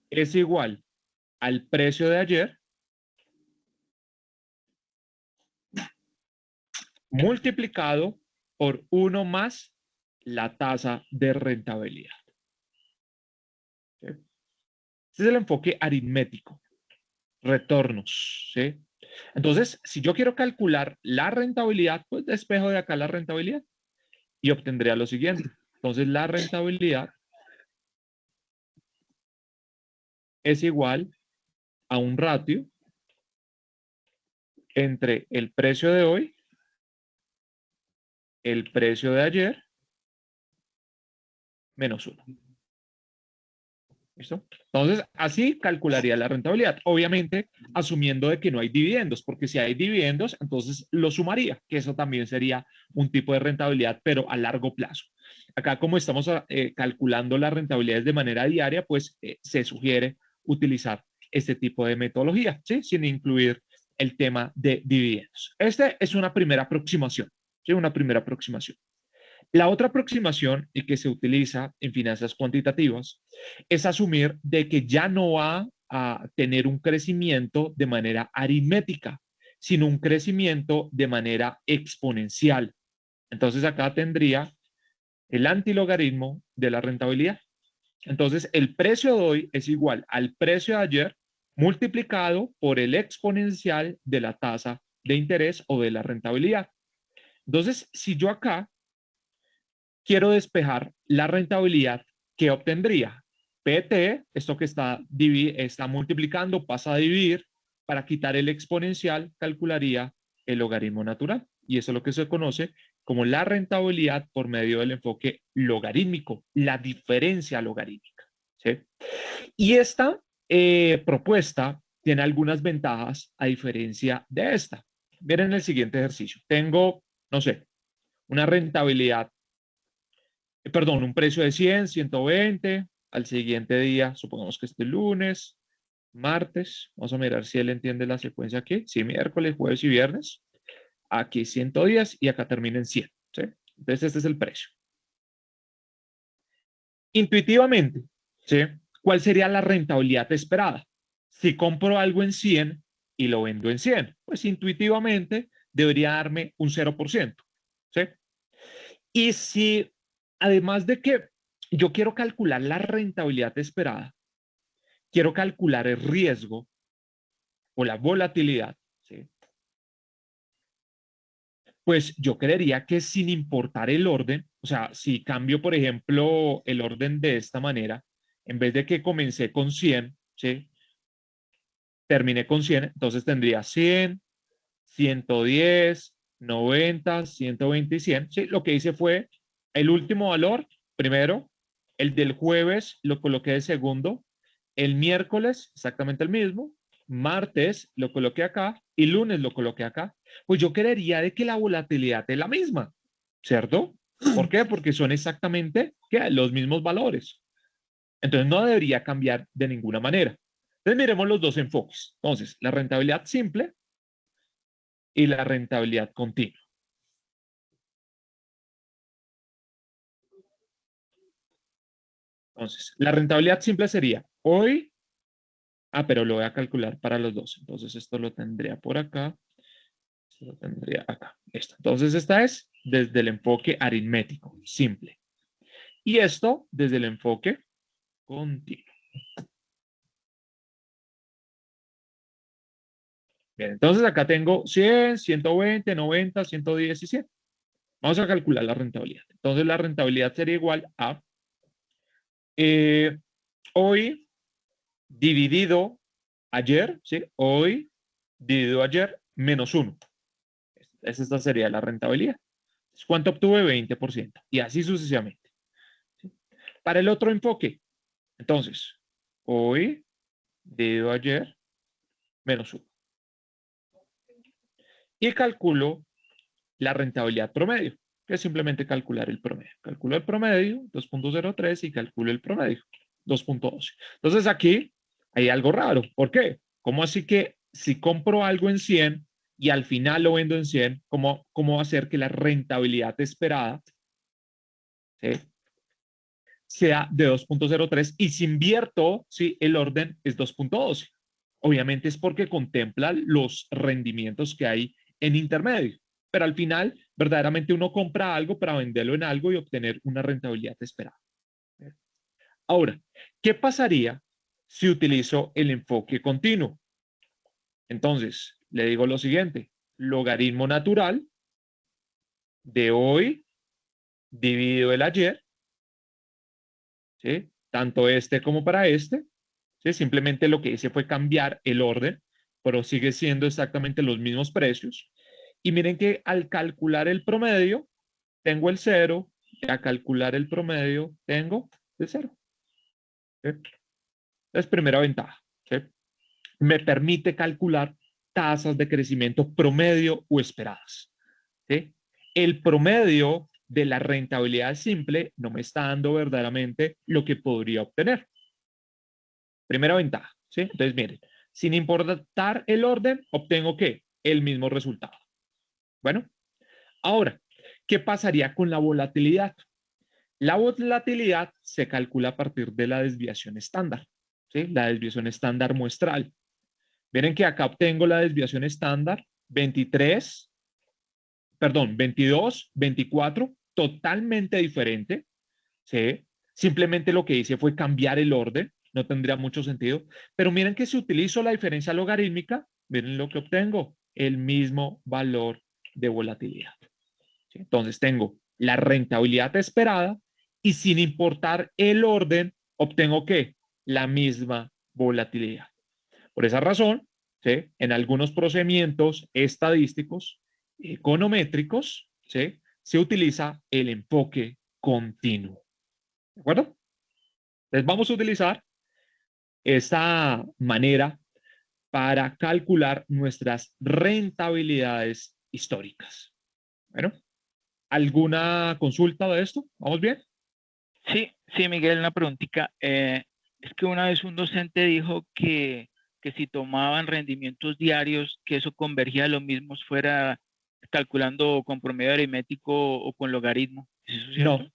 es igual al precio de ayer multiplicado por 1 más la tasa de rentabilidad. ¿Sí? Este es el enfoque aritmético, retornos, ¿sí? Entonces, si yo quiero calcular la rentabilidad, pues despejo de acá la rentabilidad y obtendría lo siguiente. Entonces, la rentabilidad es igual a un ratio entre el precio de hoy, el precio de ayer, menos 1. ¿Listo? Entonces, así calcularía la rentabilidad. Obviamente, asumiendo de que no hay dividendos, porque si hay dividendos, entonces lo sumaría, que eso también sería un tipo de rentabilidad, pero a largo plazo. Acá, como estamos calculando las rentabilidades de manera diaria, pues se sugiere utilizar este tipo de metodología, ¿sí? Sin incluir el tema de dividendos. Esta es una primera aproximación, ¿sí? Una primera aproximación. La otra aproximación y que se utiliza en finanzas cuantitativas es asumir de que ya no va a tener un crecimiento de manera aritmética, sino un crecimiento de manera exponencial. Entonces acá tendría el antilogaritmo de la rentabilidad. Entonces el precio de hoy es igual al precio de ayer multiplicado por el exponencial de la tasa de interés o de la rentabilidad. Entonces, si yo acá quiero despejar la rentabilidad que obtendría. PT, esto que está multiplicando, pasa a dividir. Para quitar el exponencial, calcularía el logaritmo natural. Y eso es lo que se conoce como la rentabilidad por medio del enfoque logarítmico, la diferencia logarítmica. ¿Sí? Y esta propuesta tiene algunas ventajas a diferencia de esta. Miren el siguiente ejercicio. Tengo, no sé, una rentabilidad perdón, un precio de 100, 120, al siguiente día, supongamos que este lunes, martes, vamos a mirar si él entiende la secuencia aquí, sí, miércoles, jueves y viernes, aquí 110 y acá termina en 100, ¿sí? Entonces este es el precio. Intuitivamente, ¿sí? ¿Cuál sería la rentabilidad esperada? Si compro algo en 100 y lo vendo en 100, pues intuitivamente debería darme un 0%, ¿sí? Y si, además de que yo quiero calcular la rentabilidad esperada, quiero calcular el riesgo o la volatilidad, ¿sí? Pues yo creería que sin importar el orden, o sea, si cambio, por ejemplo, el orden de esta manera, en vez de que comencé con 100, ¿sí? Terminé con 100, entonces tendría 100, 110, 90, 120 y 100. ¿Sí? Lo que hice fue el último valor, primero, el del jueves lo coloqué de segundo, el miércoles exactamente el mismo, martes lo coloqué acá y lunes lo coloqué acá. Pues yo creería de que la volatilidad es la misma, ¿cierto? ¿Por qué? Porque son exactamente ¿qué? Los mismos valores. Entonces no debería cambiar de ninguna manera. Entonces miremos los dos enfoques. Entonces, la rentabilidad simple y la rentabilidad continua. Entonces, la rentabilidad simple sería hoy, pero lo voy a calcular para los dos. Entonces, esto lo tendría por acá, esto lo tendría acá. Esto. Entonces, esta es desde el enfoque aritmético, simple. Y esto desde el enfoque continuo. Bien, entonces acá tengo 100, 120, 90, 110 y 100. Vamos a calcular la rentabilidad. Entonces, la rentabilidad sería igual a hoy dividido ayer, ¿sí? Hoy dividido ayer menos 1. Esta sería la rentabilidad. ¿Cuánto obtuve? 20%. Y así sucesivamente. ¿Sí? Para el otro enfoque, entonces, hoy dividido ayer menos 1. Y calculo la rentabilidad promedio, que es simplemente calcular el promedio. Calculo el promedio, 2.03, y calculo el promedio, 2.12. Entonces aquí hay algo raro. ¿Por qué? ¿Cómo así que si compro algo en 100 y al final lo vendo en 100, cómo va a ser que la rentabilidad esperada, ¿sí?, sea de 2.03 y si invierto, ¿sí?, el orden es 2.12? Obviamente es porque contempla los rendimientos que hay en intermedio, pero al final verdaderamente uno compra algo para venderlo en algo y obtener una rentabilidad esperada. Ahora, ¿qué pasaría si utilizo el enfoque continuo? Entonces, le digo lo siguiente: logaritmo natural de hoy dividido el ayer, ¿sí?, tanto este como para este, ¿sí? Simplemente lo que hice fue cambiar el orden, pero sigue siendo exactamente los mismos precios. Y miren que al calcular el promedio, tengo el 0, y a calcular el promedio, tengo el 0. ¿Sí? Es primera ventaja. ¿Sí? Me permite calcular tasas de crecimiento promedio o esperadas. ¿Sí? El promedio de la rentabilidad simple no me está dando verdaderamente lo que podría obtener. Primera ventaja, ¿sí? Entonces, miren, sin importar el orden, obtengo ¿qué? El mismo resultado. Bueno, ahora, ¿qué pasaría con la volatilidad? La volatilidad se calcula a partir de la desviación estándar, ¿sí? La desviación estándar muestral. Miren que acá obtengo la desviación estándar 22, 24, totalmente diferente, ¿sí? Simplemente lo que hice fue cambiar el orden, no tendría mucho sentido. Pero miren que si utilizo la diferencia logarítmica, miren lo que obtengo, el mismo valor de volatilidad. ¿Sí? Entonces tengo la rentabilidad esperada y sin importar el orden, obtengo ¿qué? La misma volatilidad. Por esa razón, ¿sí?, en algunos procedimientos estadísticos, econométricos, ¿sí?, se utiliza el enfoque continuo. ¿De acuerdo? Entonces vamos a utilizar esta manera para calcular nuestras rentabilidades históricas. Bueno, ¿alguna consulta de esto? ¿Vamos bien? Sí, sí, Miguel, una preguntita. Es que una vez un docente dijo que si tomaban rendimientos diarios, que eso convergía a lo mismo, fuera calculando con promedio aritmético o con logaritmo. ¿Es eso cierto?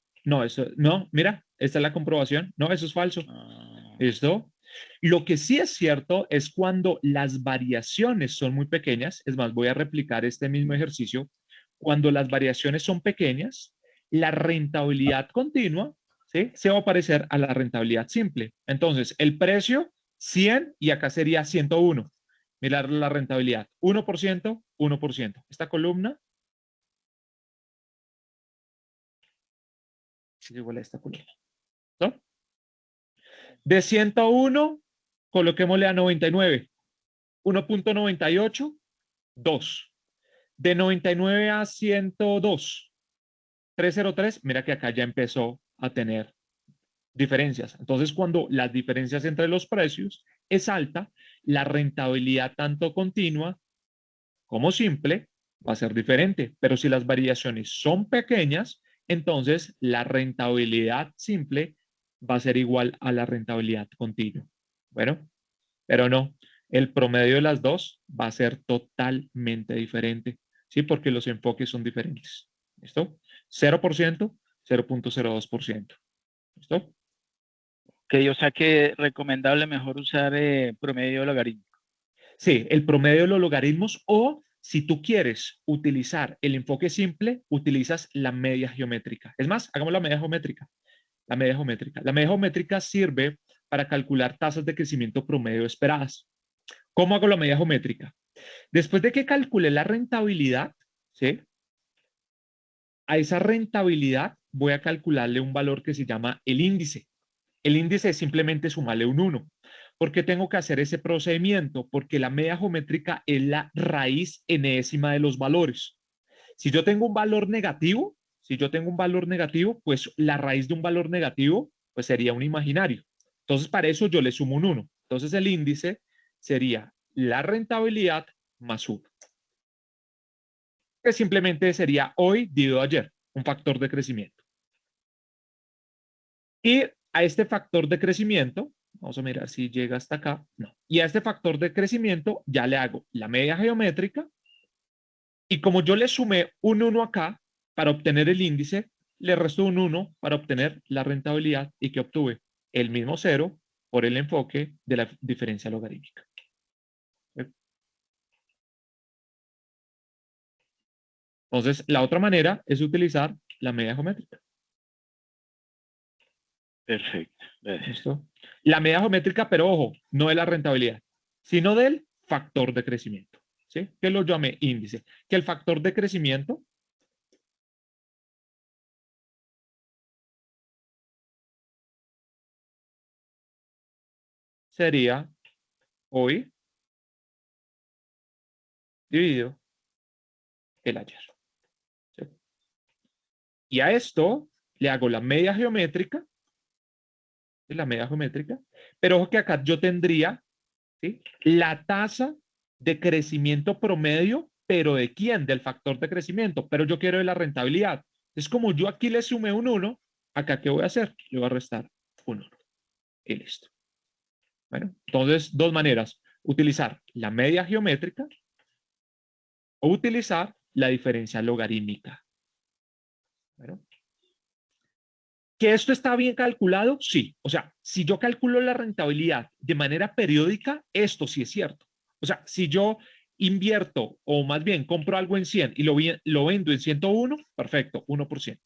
No, mira, esta es la comprobación. No, eso es falso. ¿Listo? Lo que sí es cierto es cuando las variaciones son muy pequeñas. Es más, voy a replicar este mismo ejercicio. Cuando las variaciones son pequeñas, la rentabilidad continua, ¿sí?, se va a parecer a la rentabilidad simple. Entonces, el precio 100 y acá sería 101. Mirar la rentabilidad 1%, 1%. Esta columna es igual a esta columna. ¿No? De 101, coloquémosle a 99. 1.98, 2. De 99 a 102, 303. Mira que acá ya empezó a tener diferencias. Entonces, cuando las diferencias entre los precios es alta, la rentabilidad tanto continua como simple va a ser diferente. Pero si las variaciones son pequeñas, entonces la rentabilidad simple va a ser igual a la rentabilidad continua. Bueno, pero no, el promedio de las dos va a ser totalmente diferente, ¿sí? Porque los enfoques son diferentes. ¿Listo? 0%, 0.02%. ¿Listo? Ok, o sea que recomendable mejor usar promedio logarítmico. Sí, el promedio de los logaritmos, o si tú quieres utilizar el enfoque simple, utilizas la media geométrica. Es más, hagamos la media geométrica. La media geométrica. La media geométrica sirve para calcular tasas de crecimiento promedio esperadas. ¿Cómo hago la media geométrica? Después de que calculé la rentabilidad, ¿sí? A esa rentabilidad voy a calcularle un valor que se llama el índice. El índice es simplemente sumarle un 1. ¿Por qué tengo que hacer ese procedimiento? Porque la media geométrica es la raíz enésima de los valores. Si yo tengo un valor negativo, pues la raíz de un valor negativo pues sería un imaginario. Entonces, para eso yo le sumo un 1. Entonces, el índice sería la rentabilidad más 1. Que simplemente sería hoy dividido ayer, un factor de crecimiento. Y a este factor de crecimiento, vamos a mirar si llega hasta acá, no. Y a este factor de crecimiento ya le hago la media geométrica, y como yo le sumé un 1 acá para obtener el índice, le resto un 1 para obtener la rentabilidad, y que obtuve el mismo 0 por el enfoque de la diferencia logarítmica. Entonces, la otra manera es utilizar la media geométrica. Perfecto. Gracias. ¿Listo? La media geométrica, pero ojo, no de la rentabilidad, sino del factor de crecimiento. ¿Sí? Que lo llamé índice. Que el factor de crecimiento sería hoy dividido el ayer. ¿Sí? Y a esto le hago la media geométrica, pero ojo que acá yo tendría, ¿sí?, la tasa de crecimiento promedio, pero ¿de quién? Del factor de crecimiento, pero yo quiero de la rentabilidad. Es como yo aquí le sumé un 1, acá ¿qué voy a hacer? Le voy a restar un 1 y listo. Bueno, entonces dos maneras: utilizar la media geométrica o utilizar la diferencia logarítmica. Bueno, ¿que esto está bien calculado? Sí. O sea, si yo calculo la rentabilidad de manera periódica, esto sí es cierto. O sea, si yo invierto, o más bien compro algo en 100 y lo vendo en 101, perfecto, 1%.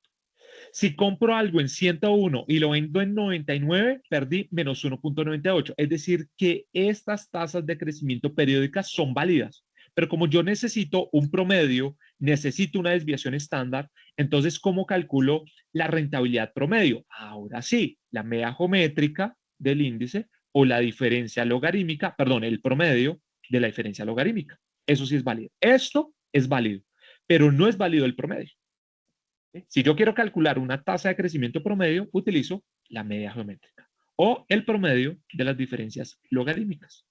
Si compro algo en 101 y lo vendo en 99, perdí menos 1.98. Es decir, que estas tasas de crecimiento periódicas son válidas. Pero como yo necesito un promedio, necesito una desviación estándar, entonces, ¿cómo calculo la rentabilidad promedio? Ahora sí, la media geométrica del índice o la diferencia logarítmica, perdón, el promedio de la diferencia logarítmica. Eso sí es válido. Esto es válido, pero no es válido el promedio. Si yo quiero calcular una tasa de crecimiento promedio, utilizo la media geométrica o el promedio de las diferencias logarítmicas.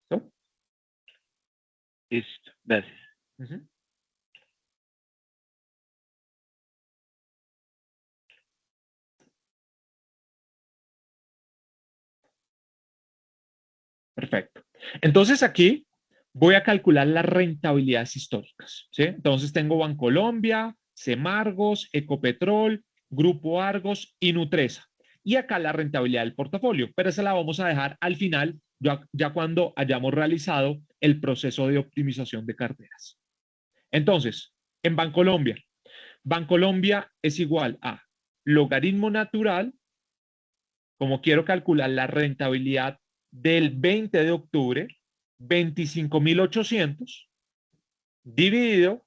¿No? Listo. Gracias. Uh-huh. Perfecto. Entonces aquí voy a calcular las rentabilidades históricas. ¿Sí? Entonces tengo Bancolombia, Semargos, Ecopetrol, Grupo Argos y Nutresa. Y acá la rentabilidad del portafolio, pero esa la vamos a dejar al final, ya cuando hayamos realizado el proceso de optimización de carteras. Entonces, en Bancolombia es igual a logaritmo natural, como quiero calcular la rentabilidad del 20 de octubre, 25.800 dividido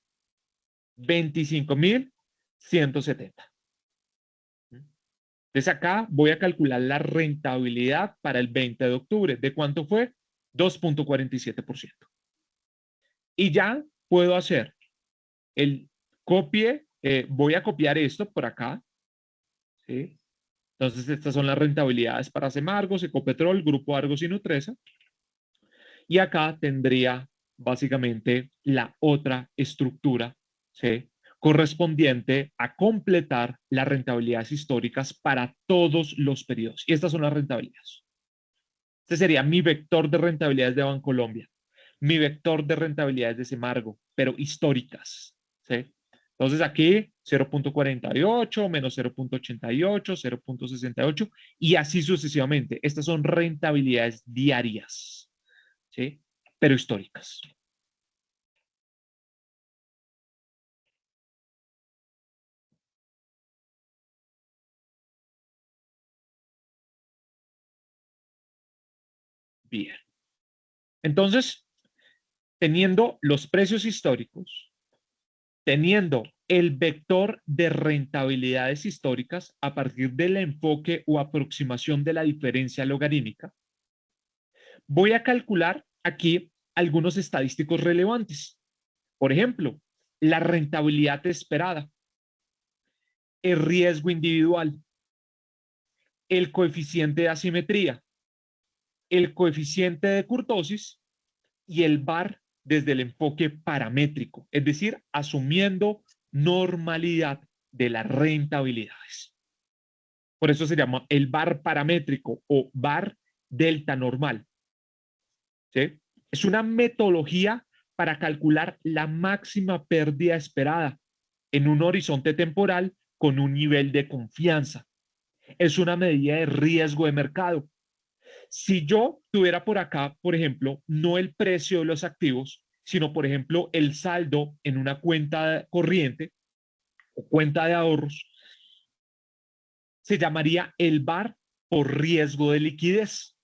25.170. Entonces acá voy a calcular la rentabilidad para el 20 de octubre. ¿De cuánto fue? 2.47%. Y ya puedo hacer el copie, voy a copiar esto por acá, ¿sí? Entonces estas son las rentabilidades para Semargos, Ecopetrol, Grupo Argos y Nutresa. Y acá tendría básicamente la otra estructura, ¿sí?, correspondiente a completar las rentabilidades históricas para todos los periodos. Y estas son las rentabilidades. Este sería mi vector de rentabilidades de Bancolombia, mi vector de rentabilidades de Semargo, pero históricas, ¿sí? Entonces aquí 0.48 menos 0.88, 0.68 y así sucesivamente. Estas son rentabilidades diarias, ¿sí? Pero históricas. Bien. Entonces, teniendo los precios históricos, teniendo el vector de rentabilidades históricas a partir del enfoque o aproximación de la diferencia logarítmica, voy a calcular aquí algunos estadísticos relevantes. Por ejemplo, la rentabilidad esperada, el riesgo individual, el coeficiente de asimetría, el coeficiente de kurtosis y el VAR desde el enfoque paramétrico, es decir, asumiendo normalidad de las rentabilidades. Por eso se llama el VAR paramétrico o VAR delta normal. ¿Sí? Es una metodología para calcular la máxima pérdida esperada en un horizonte temporal con un nivel de confianza. Es una medida de riesgo de mercado. Si yo tuviera por acá, por ejemplo, no el precio de los activos, sino, por ejemplo, el saldo en una cuenta corriente o cuenta de ahorros, se llamaría el VAR por riesgo de liquidez.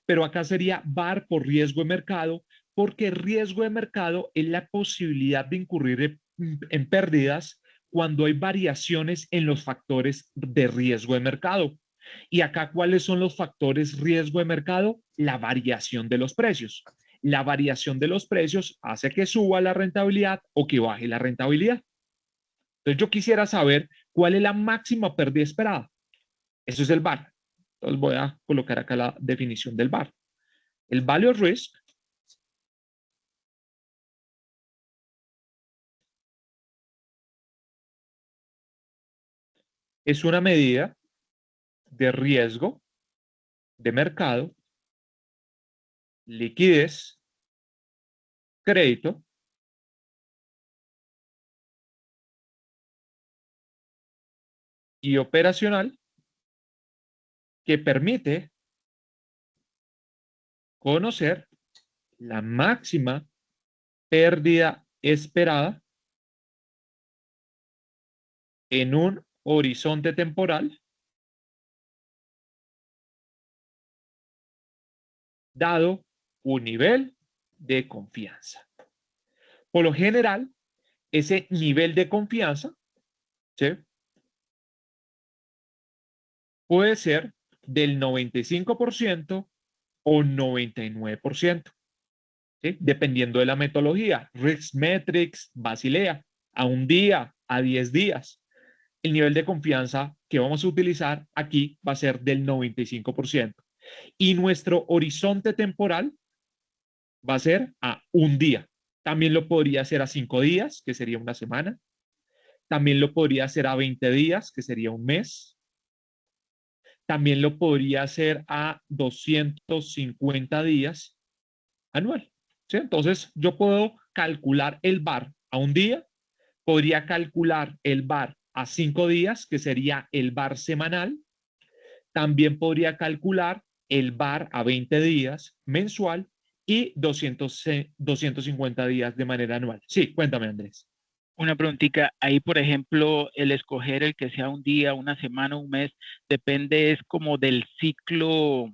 Pero acá sería VAR por riesgo de mercado, porque riesgo de mercado es la posibilidad de incurrir en pérdidas cuando hay variaciones en los factores de riesgo de mercado. Y acá, ¿cuáles son los factores riesgo de mercado? La variación de los precios. La variación de los precios hace que suba la rentabilidad o que baje la rentabilidad. Entonces, yo quisiera saber cuál es la máxima pérdida esperada. Eso es el VAR. Entonces, voy a colocar acá la definición del VAR. El value risk es una medida de riesgo de mercado, liquidez, crédito y operacional que permite conocer la máxima pérdida esperada en un horizonte temporal dado un nivel de confianza. Por lo general, ese nivel de confianza, ¿sí?, puede ser del 95% o 99%, ¿sí?, dependiendo de la metodología. Risk Metrics, Basilea, a un día, a 10 días. El nivel de confianza que vamos a utilizar aquí va a ser del 95%. Y nuestro horizonte temporal va a ser a un día. También lo podría hacer a 5 días, que sería una semana. También lo podría hacer a 20 días, que sería un mes. También lo podría hacer a 250 días anual, ¿sí? Entonces, yo puedo calcular el VAR a un día, podría calcular el VAR a 5 días, que sería el VAR semanal. También podría calcular el VAR a 20 días mensual y 250 días de manera anual. Sí, cuéntame, Andrés. Una preguntita, ahí por ejemplo, el escoger el que sea un día, una semana, un mes, depende es como del ciclo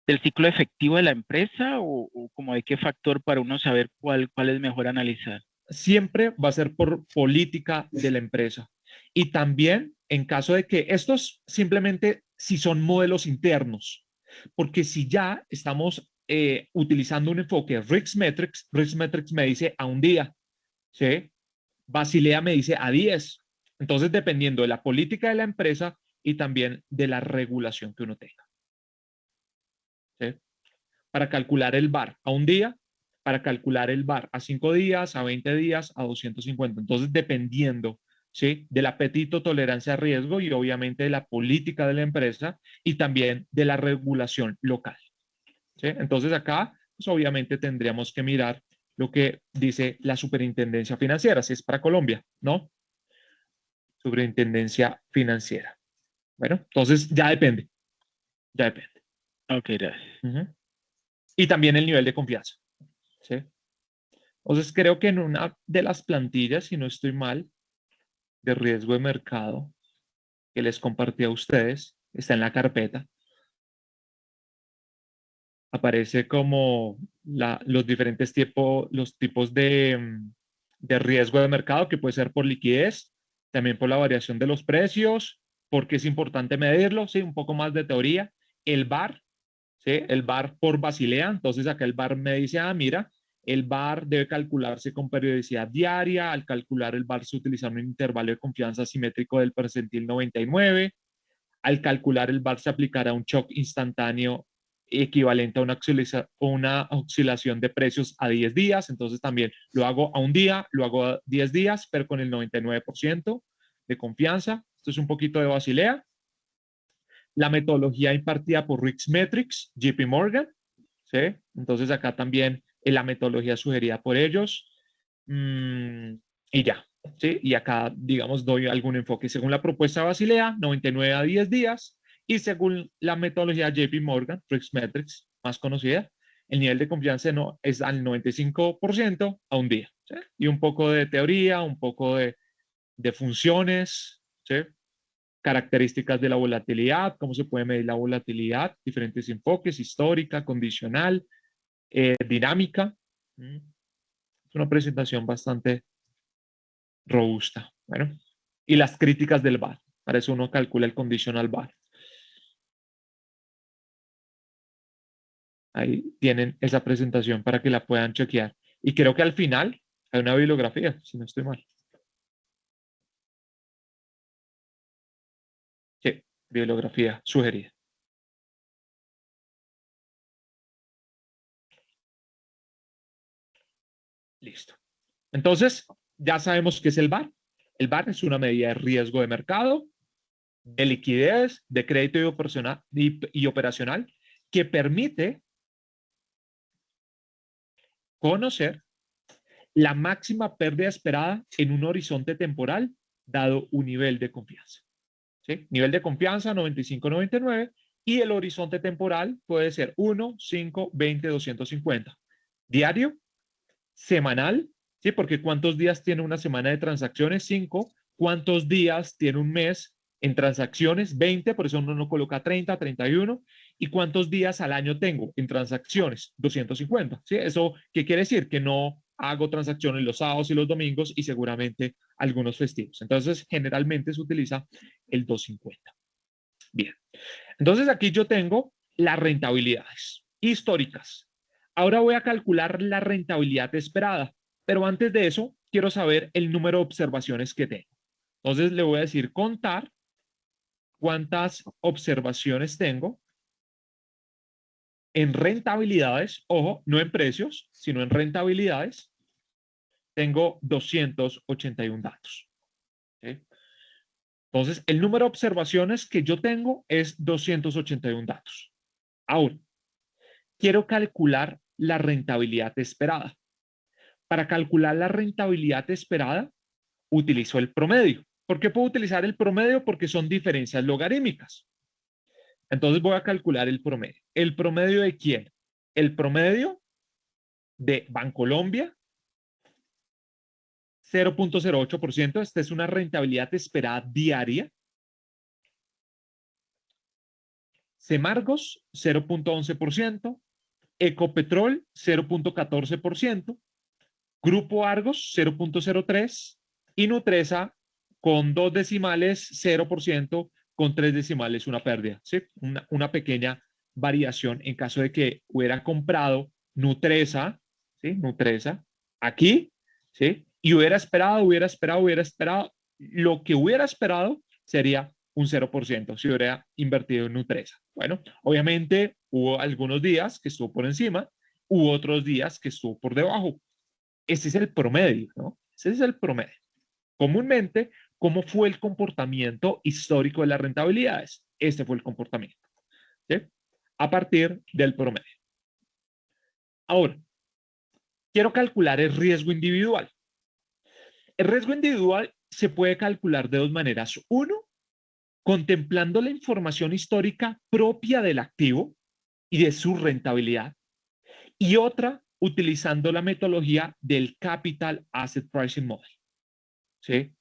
efectivo de la empresa o como de qué factor para uno saber cuál es mejor analizar. Siempre va a ser por política de la empresa. Y también en caso de que estos simplemente si son modelos internos, porque si ya estamos utilizando un enfoque Risk Metrics me dice a un día, ¿sí? Basilea me dice a 10. Entonces, dependiendo de la política de la empresa y también de la regulación que uno tenga, ¿sí?, para calcular el VAR a un día, para calcular el VAR a 5 días, a 20 días, a 250. Entonces, dependiendo ¿sí? Del apetito, tolerancia a riesgo y obviamente de la política de la empresa y también de la regulación local, ¿sí? Entonces acá, pues obviamente tendríamos que mirar lo que dice la superintendencia financiera, si es para Colombia, ¿no? Superintendencia financiera. Bueno, entonces ya depende, ya depende. Ok, gracias. Y también el nivel de confianza, ¿sí? Entonces creo que en una de las plantillas, si no estoy mal, de riesgo de mercado que les compartí a ustedes, está en la carpeta, aparece como los diferentes los tipos de riesgo de mercado, que puede ser por liquidez, también por la variación de los precios, porque es importante medirlo, ¿sí? Un poco más de teoría. El VaR, ¿sí? El VaR por Basilea, entonces acá el VaR me dice, ah, mira, el VaR debe calcularse con periodicidad diaria, al calcular el VaR se utiliza un intervalo de confianza simétrico del percentil 99, al calcular el VaR se aplicará un shock instantáneo equivalente a una oscilación de precios a 10 días, entonces también lo hago a un día, lo hago a 10 días, pero con el 99% de confianza. Esto es un poquito de Basilea. La metodología impartida por Rixmetrics, JP Morgan, ¿sí? Entonces acá también la metodología sugerida por ellos. Y ya, ¿sí? Y acá, digamos, doy algún enfoque. Según la propuesta de Basilea, 99 a 10 días. Y según la metodología JP Morgan, Rixmetrics, más conocida, el nivel de confianza no, es al 95% a un día, ¿sí? Y un poco de teoría, un poco de funciones, ¿sí? Características de la volatilidad, cómo se puede medir la volatilidad, diferentes enfoques, histórica, condicional, dinámica. Es una presentación bastante robusta. Bueno, y las críticas del VaR. Para eso uno calcula el conditional VaR. Ahí tienen esa presentación para que la puedan chequear. Y creo que al final hay una bibliografía, si no estoy mal. Sí, bibliografía sugerida. Listo. Entonces, ya sabemos qué es el VaR. El VaR es una medida de riesgo de mercado, de liquidez, de crédito y operacional, que permite conocer la máxima pérdida esperada en un horizonte temporal dado un nivel de confianza. ¿Sí? Nivel de confianza 95-99 y el horizonte temporal puede ser 1, 5, 20, 250. Diario, semanal, ¿sí? Porque ¿cuántos días tiene una semana de transacciones? 5. ¿Cuántos días tiene un mes en transacciones? 20, por eso uno no coloca 30, 31. ¿Y cuántos días al año tengo en transacciones? 250, ¿sí? ¿Eso qué quiere decir? Que no hago transacciones los sábados y los domingos y seguramente algunos festivos. Entonces, generalmente se utiliza el 250. Bien. Entonces, aquí yo tengo las rentabilidades históricas. Ahora voy a calcular la rentabilidad esperada, pero antes de eso, quiero saber el número de observaciones que tengo. Entonces, le voy a decir contar cuántas observaciones tengo en rentabilidades, ojo, no en precios, sino en rentabilidades. Tengo 281 datos. ¿Sí? Entonces, el número de observaciones que yo tengo es 281 datos. Ahora, quiero calcular la rentabilidad esperada. Para calcular la rentabilidad esperada, utilizo el promedio. ¿Por qué puedo utilizar el promedio? Porque son diferencias logarítmicas. Entonces voy a calcular el promedio. ¿El promedio de quién? El promedio de Bancolombia, 0.08%. Esta es una rentabilidad esperada diaria. Semargos, 0.11%. Ecopetrol, 0.14%. Grupo Argos, 0.03%. Y Nutresa, con 2 decimales, 0%, con 3 decimales, una pérdida. ¿Sí? Una pequeña variación en caso de que hubiera comprado Nutresa, ¿sí? Nutresa, aquí, ¿sí? Y hubiera esperado, lo que hubiera esperado sería un 0% si hubiera invertido en Nutresa. Bueno, obviamente hubo algunos días que estuvo por encima, hubo otros días que estuvo por debajo. Ese es el promedio, ¿no? Ese es el promedio. Comúnmente, ¿Cómo fue el comportamiento histórico de las rentabilidades? Este fue el comportamiento, ¿sí? A partir del promedio. Ahora, quiero calcular el riesgo individual. El riesgo individual se puede calcular de dos maneras. Uno, contemplando la información histórica propia del activo y de su rentabilidad. Y otra, utilizando la metodología del Capital Asset Pricing Model. ¿Sí?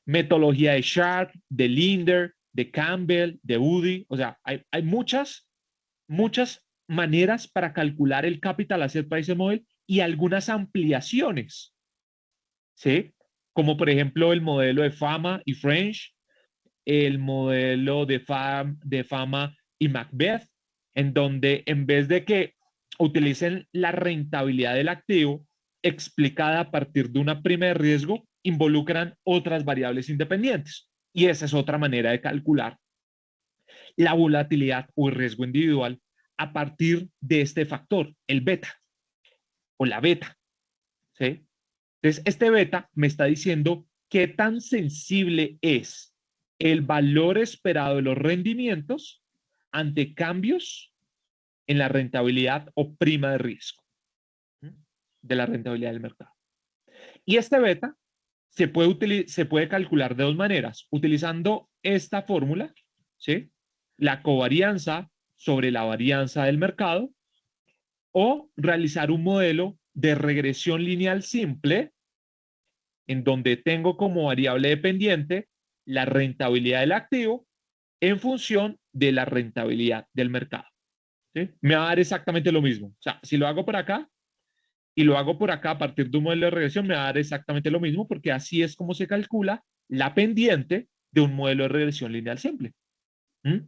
Metodología de Sharpe, de Linder, de Campbell, de Woody. O sea, hay muchas maneras para calcular el Capital Asset Pricing Model y algunas ampliaciones. ¿Sí? Como por ejemplo el modelo de Fama y French, el modelo de Fama y Macbeth, en donde en vez de que utilicen la rentabilidad del activo explicada a partir de una prima de riesgo, involucran otras variables independientes. Y esa es otra manera de calcular la volatilidad o el riesgo individual a partir de este factor, el beta o la beta. ¿Sí? Entonces, este beta me está diciendo qué tan sensible es el valor esperado de los rendimientos ante cambios en la rentabilidad o prima de riesgo de la rentabilidad del mercado. Y este beta se puede calcular de dos maneras, utilizando esta fórmula, ¿sí? La covarianza sobre la varianza del mercado, o realizar un modelo de regresión lineal simple en donde tengo como variable dependiente la rentabilidad del activo en función de la rentabilidad del mercado. ¿Sí? Me va a dar exactamente lo mismo. O sea, si lo hago por acá y lo hago por acá a partir de un modelo de regresión, me va a dar exactamente lo mismo porque así es como se calcula la pendiente de un modelo de regresión lineal simple. ¿Mm?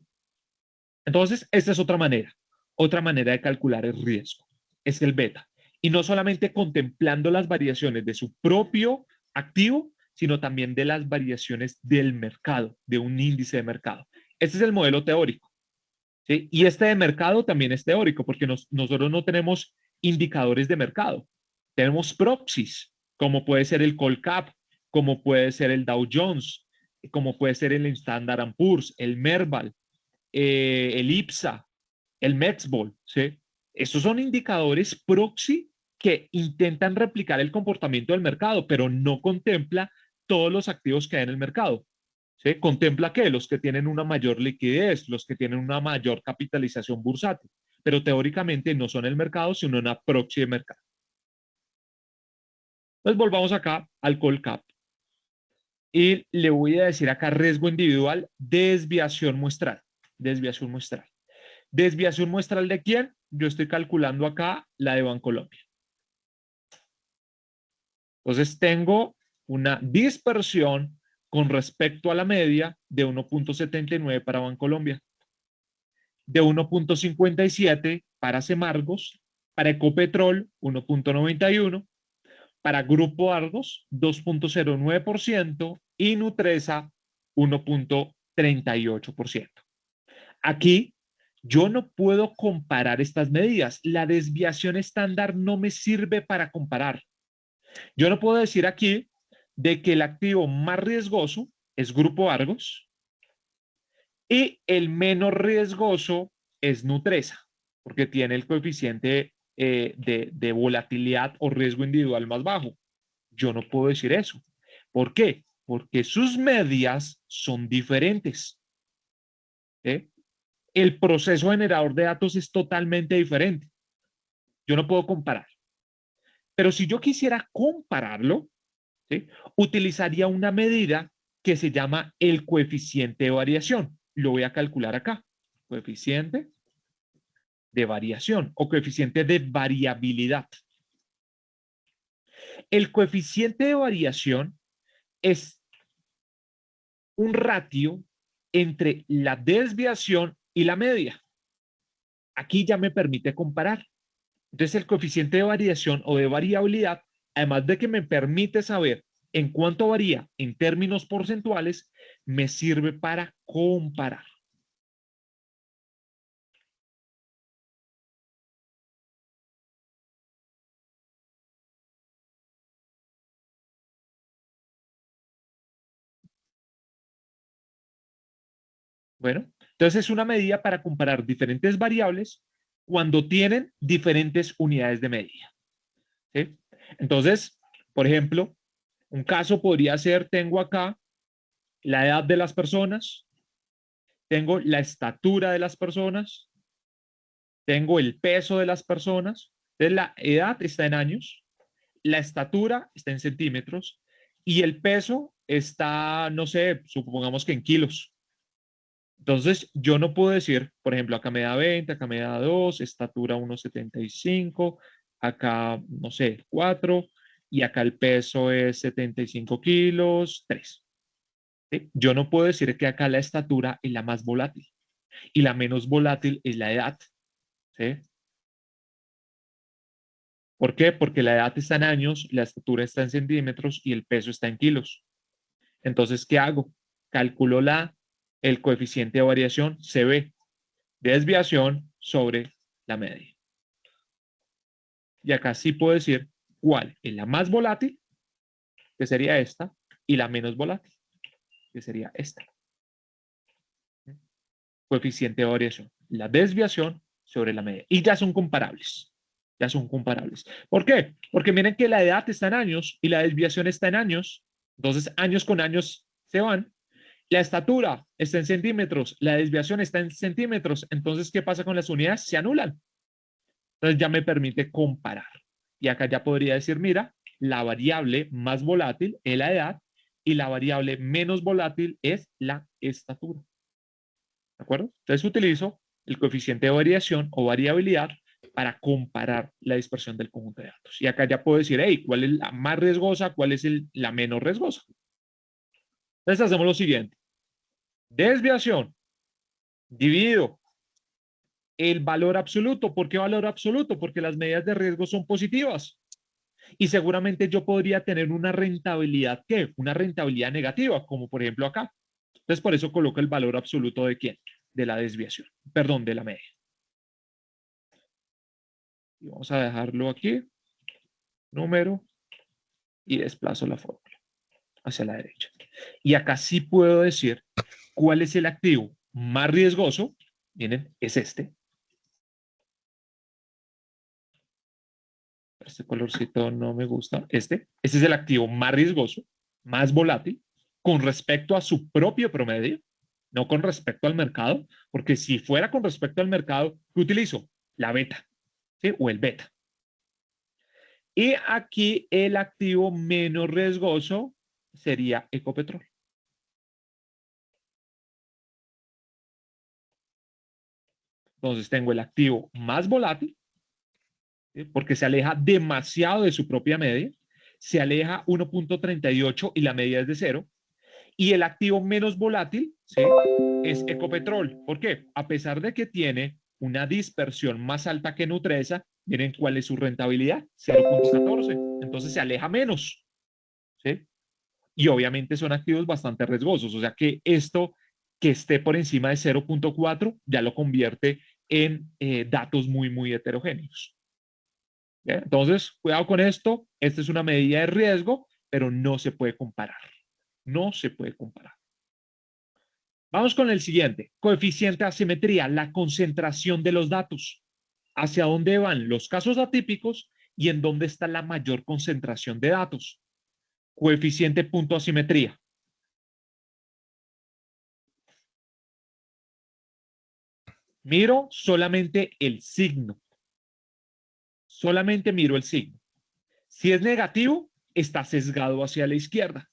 Entonces, esta es otra manera de calcular el riesgo, es el beta. Y no solamente contemplando las variaciones de su propio activo, sino también de las variaciones del mercado, de un índice de mercado. Este es el modelo teórico. ¿Sí? Y este de mercado también es teórico, porque nosotros no tenemos indicadores de mercado. Tenemos proxies, como puede ser el Colcap, como puede ser el Dow Jones, como puede ser el Standard Poor's, el Merval, el IPSA, el Mexbol, ¿sí? Estos son indicadores proxy que intentan replicar el comportamiento del mercado, pero no contempla todos los activos que hay en el mercado. ¿Sí? Contempla que los que tienen una mayor liquidez, los que tienen una mayor capitalización bursátil, pero teóricamente no son el mercado, sino una proxy de mercado. Entonces volvamos acá al Colcap. Y le voy a decir acá riesgo individual, desviación muestral. Desviación muestral. ¿Desviación muestral de quién? Yo estoy calculando acá la de Bancolombia. Entonces tengo una dispersión con respecto a la media de 1.79 para Bancolombia, de 1.57 para Semargos, para Ecopetrol 1.91, para Grupo Argos 2.09% y Nutresa 1.38%. Aquí yo no puedo comparar estas medidas. La desviación estándar no me sirve para comparar. Yo no puedo decir aquí de que el activo más riesgoso es Grupo Argos y el menos riesgoso es Nutresa, porque tiene el coeficiente de volatilidad o riesgo individual más bajo. Yo no puedo decir eso. ¿Por qué? Porque sus medias son diferentes. ¿Eh? El proceso generador de datos es totalmente diferente. Yo no puedo comparar. Pero si yo quisiera compararlo, ¿sí? Utilizaría una medida que se llama el coeficiente de variación. Lo voy a calcular acá. Coeficiente de variación o coeficiente de variabilidad. El coeficiente de variación es un ratio entre la desviación y la media. Aquí ya me permite comparar. Entonces, el coeficiente de variación o de variabilidad, además de que me permite saber en cuánto varía en términos porcentuales, me sirve para comparar. Bueno, entonces es una medida para comparar diferentes variables cuando tienen diferentes unidades de medida. ¿Sí? Entonces, por ejemplo, un caso podría ser, tengo acá la edad de las personas, tengo la estatura de las personas, tengo el peso de las personas. Entonces, la edad está en años, la estatura está en centímetros y el peso está, no sé, supongamos que en kilos. Entonces, yo no puedo decir, por ejemplo, acá me da 20, acá me da 2, estatura 1,75, acá, no sé, 4, y acá el peso es 75 kilos, 3. ¿Sí? Yo no puedo decir que acá la estatura es la más volátil y la menos volátil es la edad. ¿Sí? ¿Por qué? Porque la edad está en años, la estatura está en centímetros y el peso está en kilos. Entonces, ¿qué hago? Calculo el coeficiente de variación CB, desviación sobre la media. Y acá sí puedo decir cuál es la más volátil, que sería esta, y la menos volátil, que sería esta. Coeficiente de variación, la desviación sobre la media. Y ya son comparables. Ya son comparables. ¿Por qué? Porque miren que la edad está en años y la desviación está en años. Entonces, años con años se van. La estatura está en centímetros, la desviación está en centímetros. Entonces, ¿qué pasa con las unidades? Se anulan. Entonces, ya me permite comparar. Y acá ya podría decir, mira, la variable más volátil es la edad y la variable menos volátil es la estatura. ¿De acuerdo? Entonces utilizo el coeficiente de variación o variabilidad para comparar la dispersión del conjunto de datos. Y acá ya puedo decir, hey, ¿cuál es la más riesgosa? ¿Cuál es la menos riesgosa? Entonces hacemos lo siguiente. Desviación dividido el valor absoluto. ¿Por qué valor absoluto? Porque las medidas de riesgo son positivas. Y seguramente yo podría tener una rentabilidad, ¿qué? Una rentabilidad negativa, como por ejemplo acá. Entonces por eso coloco el valor absoluto de ¿quién? De la desviación, perdón, de la media. Y vamos a dejarlo aquí, número, y desplazo la fórmula hacia la derecha. Y acá sí puedo decir cuál es el activo más riesgoso. Miren, es este. Este colorcito no me gusta. Este es el activo más riesgoso, más volátil, con respecto a su propio promedio, no con respecto al mercado, porque si fuera con respecto al mercado, ¿qué utilizo? La beta, ¿sí? O el beta. Y aquí el activo menos riesgoso sería Ecopetrol. Entonces tengo el activo más volátil, ¿sí? Porque se aleja demasiado de su propia media, se aleja 1,38 y la media es de 0. Y el activo menos volátil, ¿sí? Es Ecopetrol. ¿Por qué? A pesar de que tiene una dispersión más alta que Nutresa, miren cuál es su rentabilidad, 0,14. Entonces se aleja menos, ¿sí? Y obviamente son activos bastante riesgosos, o sea que esto que esté por encima de 0,4 ya lo convierte en datos muy, muy heterogéneos. ¿Bien? Entonces, cuidado con esto, esta es una medida de riesgo, pero no se puede comparar, no se puede comparar. Vamos con el siguiente, coeficiente de asimetría, la concentración de los datos, hacia dónde van los casos atípicos y en dónde está la mayor concentración de datos. Coeficiente punto asimetría. Miro solamente el signo. Solamente miro el signo. Si es negativo, está sesgado hacia la izquierda.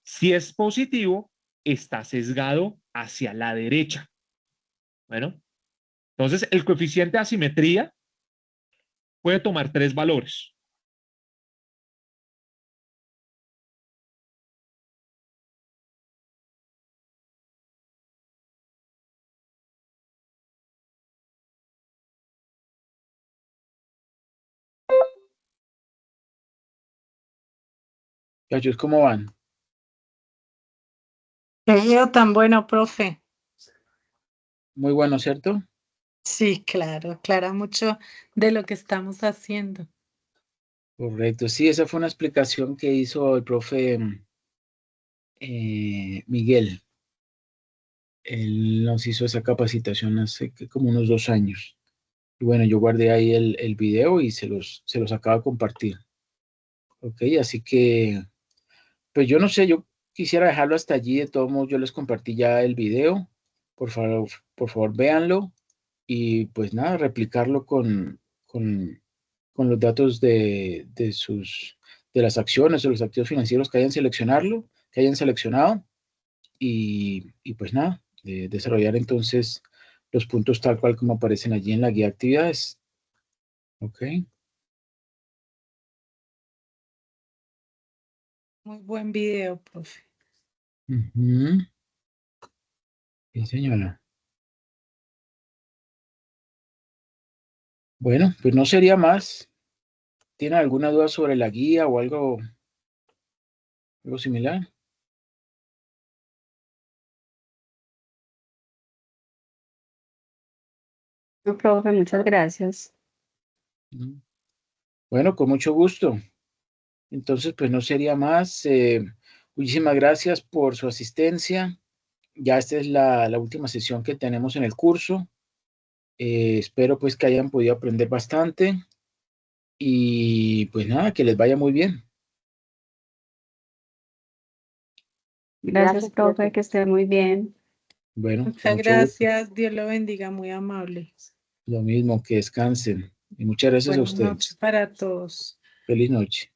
Si es positivo, está sesgado hacia la derecha. Bueno, entonces el coeficiente de asimetría puede tomar 3 valores. Muchachos, ¿cómo van? Qué video tan bueno, profe. Muy bueno, ¿cierto? Sí, claro, aclara mucho de lo que estamos haciendo. Correcto. Sí, esa fue una explicación que hizo el profe Miguel. Él nos hizo esa capacitación hace como unos 2 años. Y bueno, yo guardé ahí el video y se los acabo de compartir. Ok, así que, pues yo no sé, yo quisiera dejarlo hasta allí. De todos modos, yo les compartí ya el video. Por favor, véanlo. Y pues nada, replicarlo con los datos de las acciones o los activos financieros que hayan seleccionado. Y pues nada, desarrollar entonces los puntos tal cual como aparecen allí en la guía de actividades. Ok. Muy buen video, profe. Ujú. Sí, señora. Bueno, pues no sería más. ¿Tienen alguna duda sobre la guía o algo similar? No, profe, muchas gracias. Mm. Bueno, con mucho gusto. Entonces, pues no sería más. Muchísimas gracias por su asistencia. Ya esta es la última sesión que tenemos en el curso. Espero pues que hayan podido aprender bastante y pues nada, que les vaya muy bien. Gracias, profe, que esté muy bien. Bueno, con Muchas mucho gusto. gracias. Dios lo bendiga, muy amable. Lo mismo, que descansen. Y muchas gracias a Buenas ustedes. noches para todos. Feliz noche.